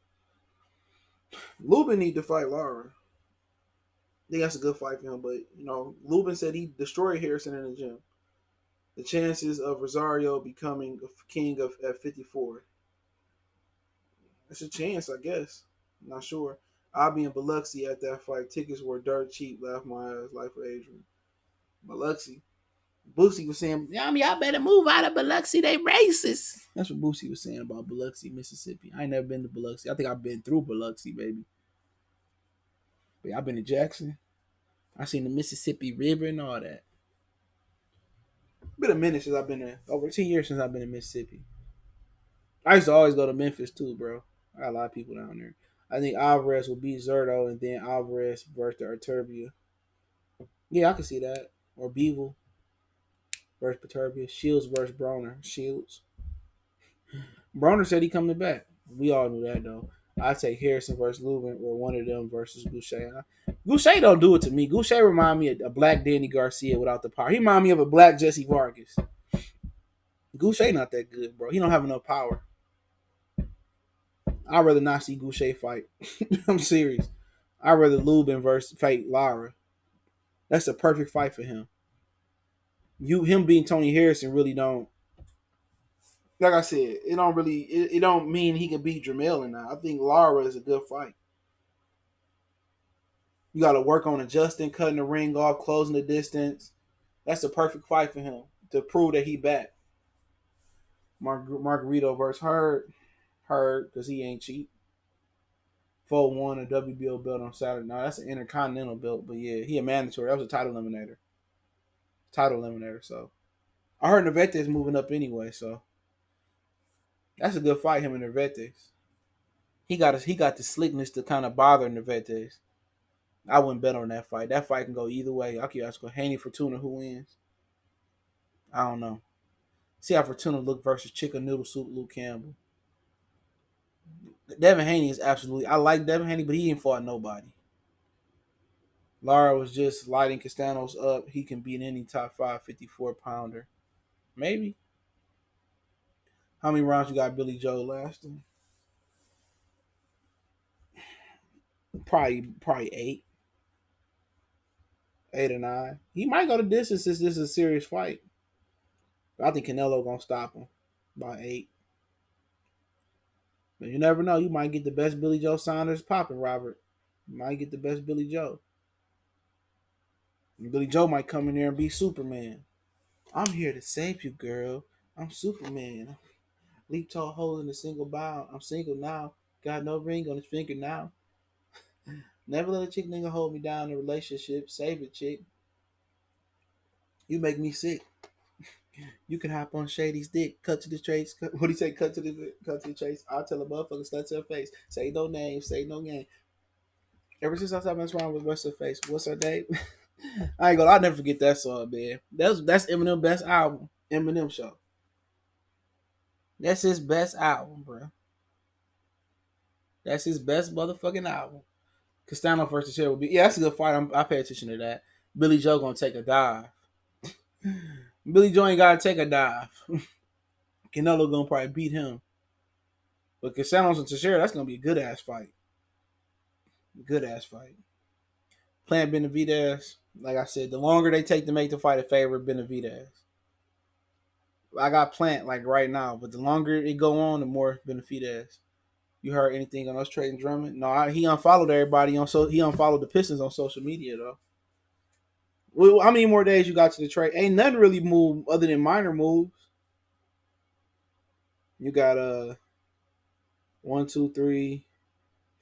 Lubin need to fight Lara. I think that's a good fight for him. But Lubin said he destroyed Harrison in the gym. The chances of Rosario becoming a king of at 54. It's a chance, I guess. I'm not sure. I'll be in Biloxi at that fight. Tickets were dirt cheap. Laugh my ass. Life for Adrian. Biloxi. Boosie was saying, I mean, y'all better move out of Biloxi. They racist. That's what Boosie was saying about Biloxi, Mississippi. I ain't never been to Biloxi. I think I've been through Biloxi, baby. But I've been to Jackson. I seen the Mississippi River and all that. Been a minute since I've been there. Over 10 years since I've been in Mississippi. I used to always go to Memphis too, bro. I got a lot of people down there. I think Alvarez will beat Zerto and then Alvarez versus the Arturbia. Yeah, I can see that. Or Beevil versus Perturbia. Shields versus Broner. Shields. Broner said he coming back. We all knew that though. I'd take Harrison versus Lubin or one of them versus Goucher. Goucher don't do it to me. Goucher remind me of a black Danny Garcia without the power. He remind me of a black Jesse Vargas. Goucher not that good, bro. He don't have enough power. I'd rather not see Goucher fight. I'm serious. I'd rather Lubin versus fight Lara. That's the perfect fight for him. Him being Tony Harrison really don't. Like I said, it don't really. It don't mean he can beat Jamel now. I think Lara is a good fight. You got to work on adjusting, cutting the ring off, closing the distance. That's the perfect fight for him to prove that he back. Margarito versus Hurd, because he ain't cheap. 4-1 a WBO belt on Saturday. Now that's an intercontinental belt, but yeah, he a mandatory. That was a title eliminator. So I heard Navete's moving up anyway, so that's a good fight. Him and Navetes. He got the slickness to kind of bother Navetes. I wouldn't bet on that fight. That fight can go either way. I could ask for Haney Fortuna who wins. I don't know. See how Fortuna look versus Chicken Noodle Soup Luke Campbell. Devin Haney is absolutely. I like Devin Haney, but he ain't fought nobody. Lara was just lighting Castanos up. He can beat any top 5 54-pounder. Maybe. How many rounds you got Billy Joe lasting? Probably 8 or 9. He might go to distance since this is a serious fight. But I think Canelo gonna stop him by 8. But you never know. You might get the best Billy Joe Saunders popping, Robert. You might get the best Billy Joe. And Billy Joe might come in there and be Superman. I'm here to save you, girl. I'm Superman. Leap tall, holding a single bound. I'm single now. Got no ring on his finger now. Never let a chick nigga hold me down in a relationship. Save it, chick. You make me sick. You can hop on Shady's dick. Cut to the chase. What do you say? Cut to the chase. I'll tell a motherfucker slut to her face. Say no name. Say no name. Ever since I started messing around with what's her face. What's her name? I ain't gonna. I'll never forget that song, man. That's Eminem's best album. Eminem show. That's his best album, bro. That's his best motherfucking album. Castano versus Hill would be. Yeah, that's a good fight. I pay attention to that. Billy Joe gonna take a dive. Billy Joe ain't gotta take a dive. Canelo gonna probably beat him. But Castanos and Teixeira, that's gonna be a good ass fight. Good ass fight. Plant Benavidez, like I said, the longer they take to make the fight a favorite, Benavidez. I got Plant like right now, but the longer it go on, the more Benavidez. You heard anything on us trading Drummond? No, he unfollowed everybody on he unfollowed the Pistons on social media though. Well, how many more days you got to the trade? Ain't nothing really moved other than minor moves. You got 1, 2, 3,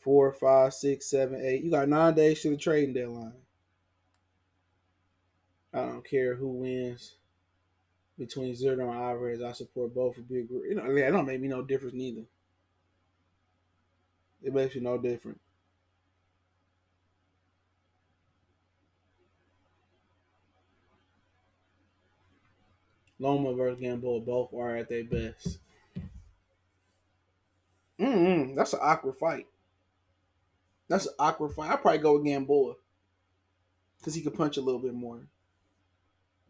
4, 5, 6, 7, 8. You got 9 days to the trading deadline. I don't care who wins between Zerto and Alvarez. I support both for big group. It don't make me no difference neither. It makes you no different. Loma versus Gamboa both are at their best. That's an awkward fight. That's an awkward fight. I'd probably go with Gamboa because he could punch a little bit more.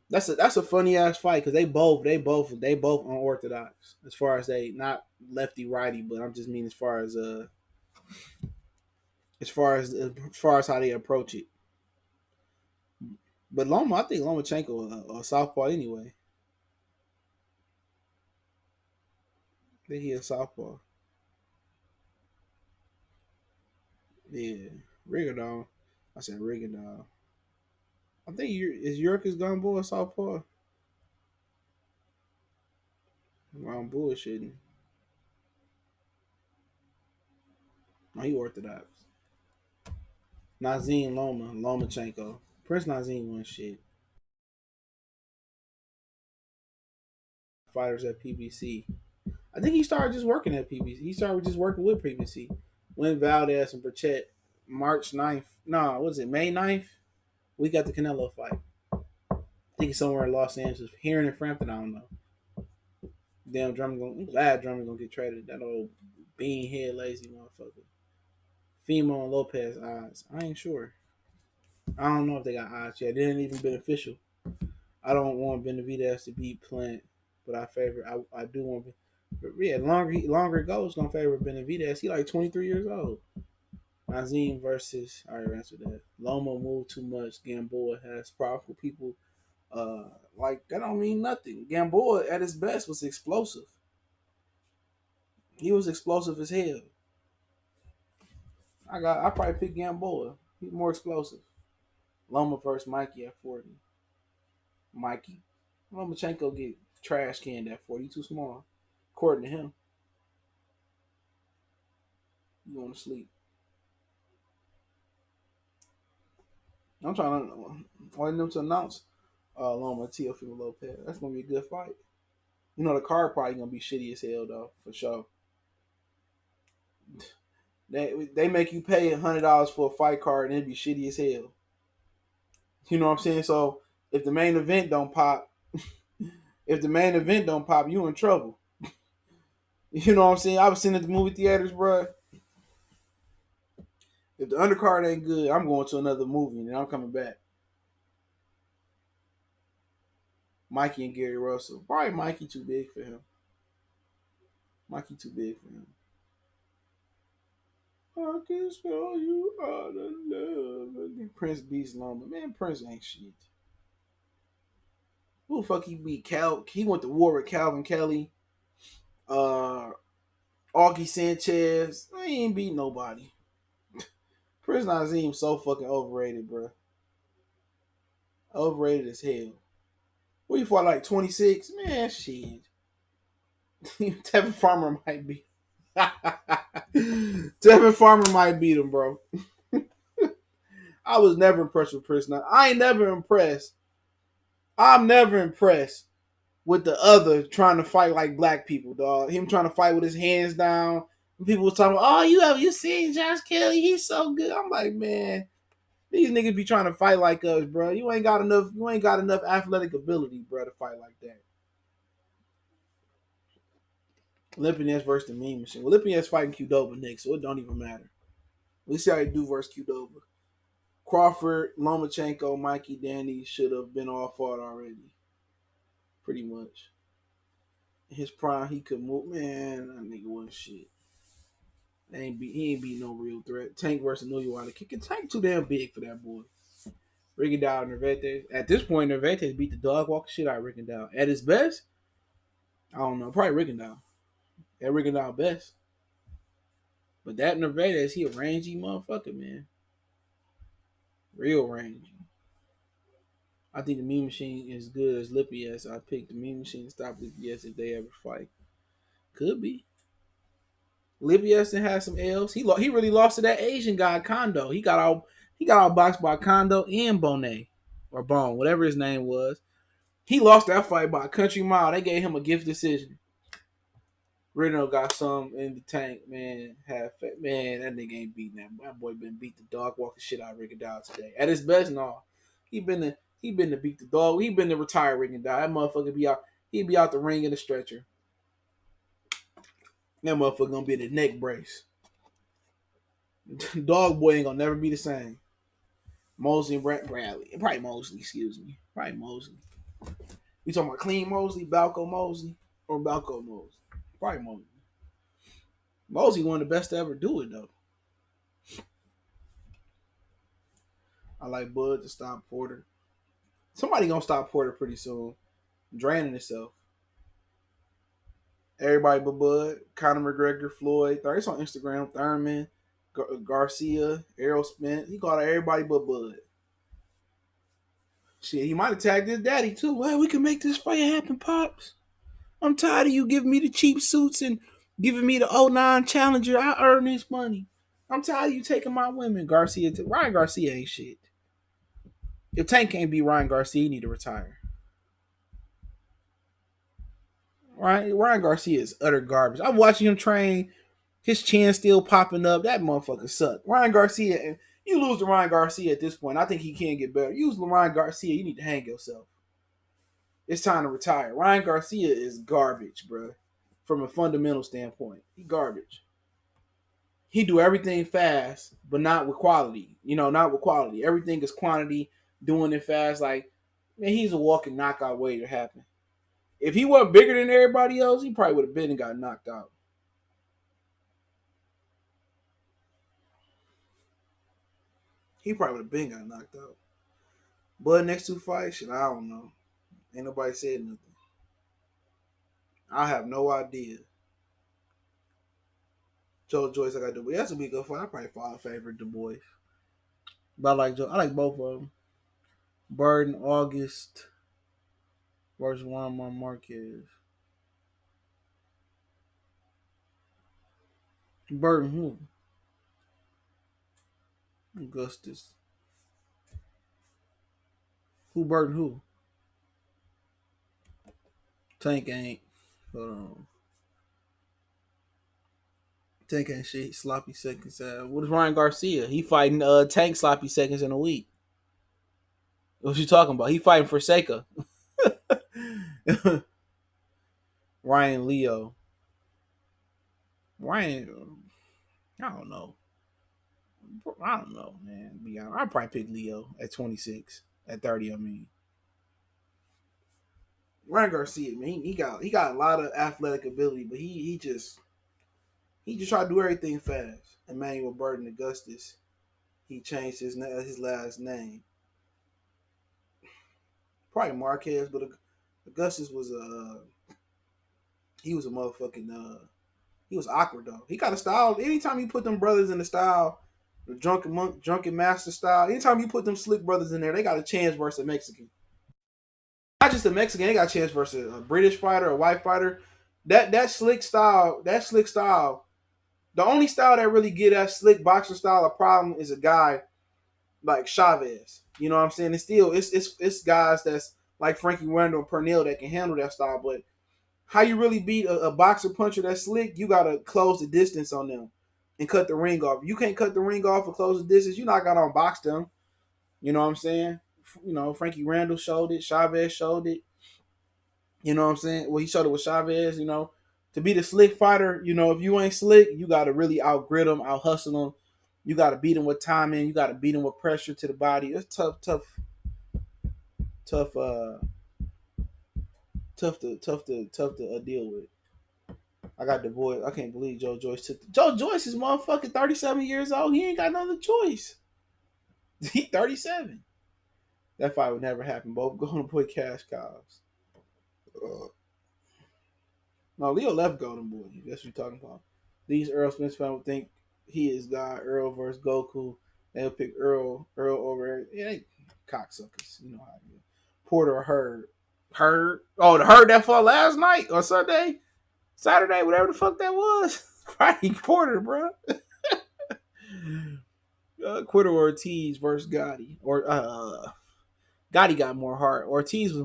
That's a funny ass fight because they both unorthodox as far as they not lefty righty, but I'm just mean as far as how they approach it. But Loma, I think Lomachenko a southpaw anyway. I think he a southpaw. Yeah, Rigondeaux. I said Rigondeaux. I think is Yurkus Gumbo a southpaw? Well, I'm bullshitting. No, he orthodox. Nazim Lomachenko. Prince Nazim won shit. Fighters at PBC. I think he started just working at PBC. He started just working with PBC. When Valdez and Burchett, March 9th. No, what is it, May 9th? We got the Canelo fight. I think it's somewhere in Los Angeles. Here in Frampton, I don't know. Damn, I'm glad Drummond gonna get traded. That old bean head lazy motherfucker. Fimo and Lopez odds. I ain't sure. I don't know if they got odds yet. It didn't even been official. I don't want Benavidez to beat Plant, but I do want. But yeah, longer it goes, gonna favor Benavidez. He like 23 years old. Nazim versus I already answered that. Loma moved too much. Gamboa has powerful people. Like that don't mean nothing. Gamboa at his best was explosive. He was explosive as hell. I probably pick Gamboa. He's more explosive. Loma versus Mikey at 40. Mikey. Lomachenko get trash canned at 40. Too small. According to him. You want to sleep. I'm trying to want them to announce Loma Teofimo Lopez. That's gonna be a good fight. You know the card probably gonna be shitty as hell though, for sure. They make you pay $100 for a fight card and it'd be shitty as hell. You know what I'm saying? So if the main event don't pop, you in trouble. You know what I'm saying? I was sitting at the movie theaters, bro. If the undercard ain't good, I'm going to another movie and I'm coming back. Mikey and Gary Russell. Probably Mikey too big for him. Mikey too big for him. I can show you all the love. Prince beats Loma. Man, Prince ain't shit. Who the fuck he beat? He went to war with Calvin Kelly. Augie Sanchez. He ain't beat nobody. Prince Nazim so fucking overrated, bro. Overrated as hell. What you fought like 26? Man, shit. Tevin Farmer might beat. Tevin Farmer might beat him, bro. I was never impressed with Prince. I ain't never impressed. I'm never impressed with the other trying to fight like black people, dog. Him trying to fight with his hands down. People was talking, oh, you seen Josh Kelly? He's so good. I'm like, man, these niggas be trying to fight like us, bro. You ain't got enough athletic ability, bro, to fight like that. Lipinets versus the Mean Machine. Well, Lipinets fighting Qdoba next, so it don't even matter. We see how he do versus Qdoba. Crawford, Lomachenko, Mikey, Danny should have been all fought already. Pretty much. In his prime, he could move. Man, that nigga wasn't shit. He ain't beat no real threat. Tank versus Nuyuwada. Kicking Tank too damn big for that boy. Rigondeaux and Nervete. At this point, Nervete beat the dog walking shit out of Rigondeaux. At his best, I don't know. Probably Rigondeaux. At Rigondeaux best. But that Nervete, he a rangy motherfucker, man. Real rangy. I think the Mean Machine is good as Lipinets. I picked the Mean Machine to stop Lipinets if they ever fight. Could be. Lipinets had some L's. He really lost to that Asian guy, Kondo. He got out boxed by Kondo and Bonet. Or Bone, whatever his name was. He lost that fight by a country mile. They gave him a gift decision. Reno got some in the tank, man. Man, that nigga ain't beating that. My boy been beat the dog walking shit out of Rigondeaux today. At his best, no. He been to beat the dog. He been to retire Rigondeaux. That motherfucker be out. He be out the ring in the stretcher. That motherfucker gonna be in the neck brace. Dog boy ain't gonna never be the same. Mosley and Bradley. Probably Mosley, excuse me. Probably Mosley. We talking about clean Mosley, Balco Mosley, or Balco Mosley? Probably Mosley. Mosley one of the best to ever do it though. I like Bud to stop Porter. Somebody gonna stop Porter pretty soon. Draining himself. Everybody but Bud. Conor McGregor, Floyd. It's on Instagram. Thurman, Garcia, Errol, Spence. He called out everybody but Bud. Shit, he might have tagged his daddy too. Well, we can make this fight happen, Pops. I'm tired of you giving me the cheap suits and giving me the '09 Challenger. I earn this money. I'm tired of you taking my women. Ryan Garcia ain't shit. If Tank can't beat Ryan Garcia, he need to retire. Ryan Garcia is utter garbage. I'm watching him train. His chin still popping up. That motherfucker sucked. Ryan Garcia, and you lose to Ryan Garcia at this point. I think he can get better. You lose to Ryan Garcia, you need to hang yourself. It's time to retire. Ryan Garcia is garbage, bro. From a fundamental standpoint, he garbage. He do everything fast, but not with quality. Not with quality. Everything is quantity. Doing it fast, like man, he's a walking knockout waiting to happen. If he wasn't bigger than everybody else, he probably would have been and got knocked out. He probably would have been got knocked out. But next two fights, shit, I don't know. Ain't nobody said nothing. I have no idea. Joe Joyce, I got Du Bois. That's a be good fight. I probably fall favorite Du Bois. But I like Joe. I like both of them. Burden August versus Juan Marquez. Burden who? Augustus. Who Burden who? Tank ain't. Hold on. Tank ain't shit. Sloppy seconds. What is Ryan Garcia? He fighting Tank sloppy seconds in a week. What you talking about? He fighting for Seika. Ryan Leo. Ryan. I don't know. I don't know, man. I'd probably pick Leo at 26. At 30, I mean. Ryan Garcia, man, he got a lot of athletic ability, but he just tried to do everything fast. Emmanuel Burton Augustus, he changed his last name. Probably Marquez, but Augustus was he was a motherfucking he was awkward though. He got a style. Anytime you put them brothers in the style, the drunken master style. Anytime you put them slick brothers in there, they got a chance versus a Mexican. Not just a Mexican, they got a chance versus a British fighter, a white fighter. That slick style, the only style that really get that slick boxer style a problem is a guy like Chavez. You know what I'm saying? It's guys that's like Frankie Randall and Pernell that can handle that style. But how you really beat a boxer puncher that's slick, you gotta close the distance on them and cut the ring off. You can't cut the ring off or close the distance. You're not gonna unbox them. You know what I'm saying? Frankie Randall showed it. Chavez showed it. You know what I'm saying? Well, he showed it with Chavez. To be the slick fighter, if you ain't slick, you got to really outgrit them, out hustle them. You got to beat them with timing. You got to beat them with pressure to the body. It's tough, tough to deal with. I got the boy. I can't believe Joe Joyce took. Joe Joyce is motherfucking 37 years old. He ain't got no other choice. He 37. That fight would never happen. Both going to play cash cows. No, Leo left Golden Boy. That's what you're talking about. These Errol Spence fans would think he is God. Errol versus Goku. They'll pick Errol over. Yeah, they cocksuckers. You know how it is. Porter or Hurd. Oh, the Hurd that fought last night or Sunday, Saturday, whatever the fuck that was. Right, Porter, bro. Quitter Ortiz versus Gotti. Or Gotti got more heart. Ortiz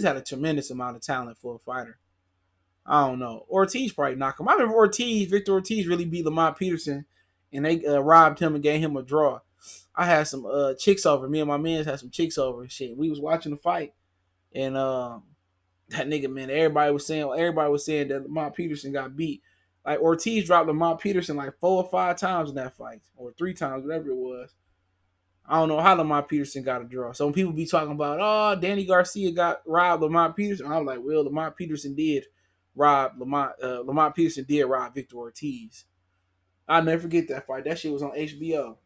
had a tremendous amount of talent for a fighter. I don't know. Ortiz probably knocked him. I remember Victor Ortiz really beat Lamont Peterson, and they robbed him and gave him a draw. I had some chicks over. Me and my mans had some chicks over and shit. We was watching the fight, and that nigga, man, everybody was saying that Lamont Peterson got beat. Like Ortiz dropped Lamont Peterson like 4 or 5 times in that fight, or 3 times, whatever it was. I don't know how Lamont Peterson got a draw. Some people be talking about, oh, Danny Garcia got robbed Lamont Peterson. I'm like, well, Lamont Peterson did rob Lamont Peterson did rob Victor Ortiz. I'll never forget that fight. That shit was on HBO.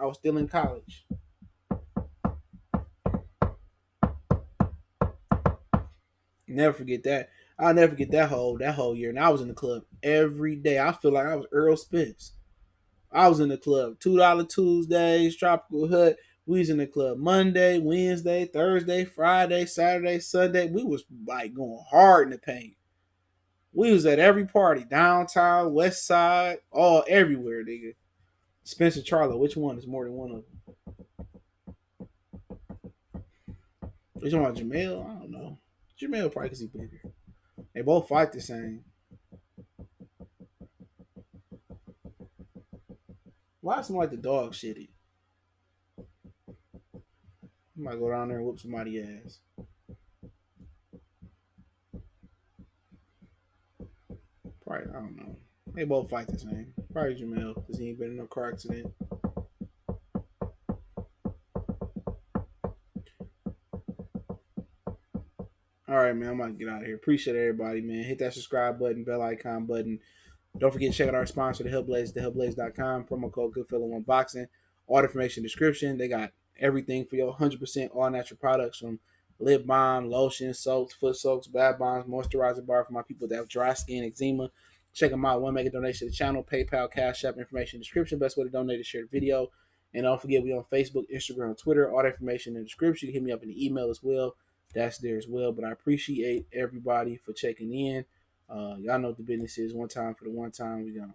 I was still in college. Never forget that. I'll never forget that whole year. And I was in the club every day. I feel like I was Errol Spence. I was in the club $2 Tuesdays, Tropical Hut. We was in the club Monday, Wednesday, Thursday, Friday, Saturday, Sunday. We was like going hard in the paint. We was at every party, downtown, west side, all everywhere, nigga. Spencer Charlo, which one is more than one of them? Which one about Jamel? I don't know. Jamel probably because he bigger. They both fight the same. Why something like the dog shitty? I might go down there and whoop somebody's ass. Probably, I don't know. They both fight the same. Probably Jamel because he ain't been in no car accident. All right, man. I'm about to get out of here. Appreciate everybody, man. Hit that subscribe button, bell icon button. Don't forget to check out our sponsor, the Hellblaze, thehellblaze.com. Promo code GoodFella1Boxing. All the information description. They got everything for your 100% all natural products from lip balm, lotion, soaps, foot soaks, bath bombs, moisturizer bar for my people that have dry skin, eczema. Check them out. Want to make a donation to the channel, PayPal, Cash App, information description. Best way to donate is share the video. And don't forget, we on Facebook, Instagram, Twitter. All the information in the description. You can hit me up in the email as well. That's there as well. But I appreciate everybody for checking in. Y'all know what the business is. One time for the one time. We gone.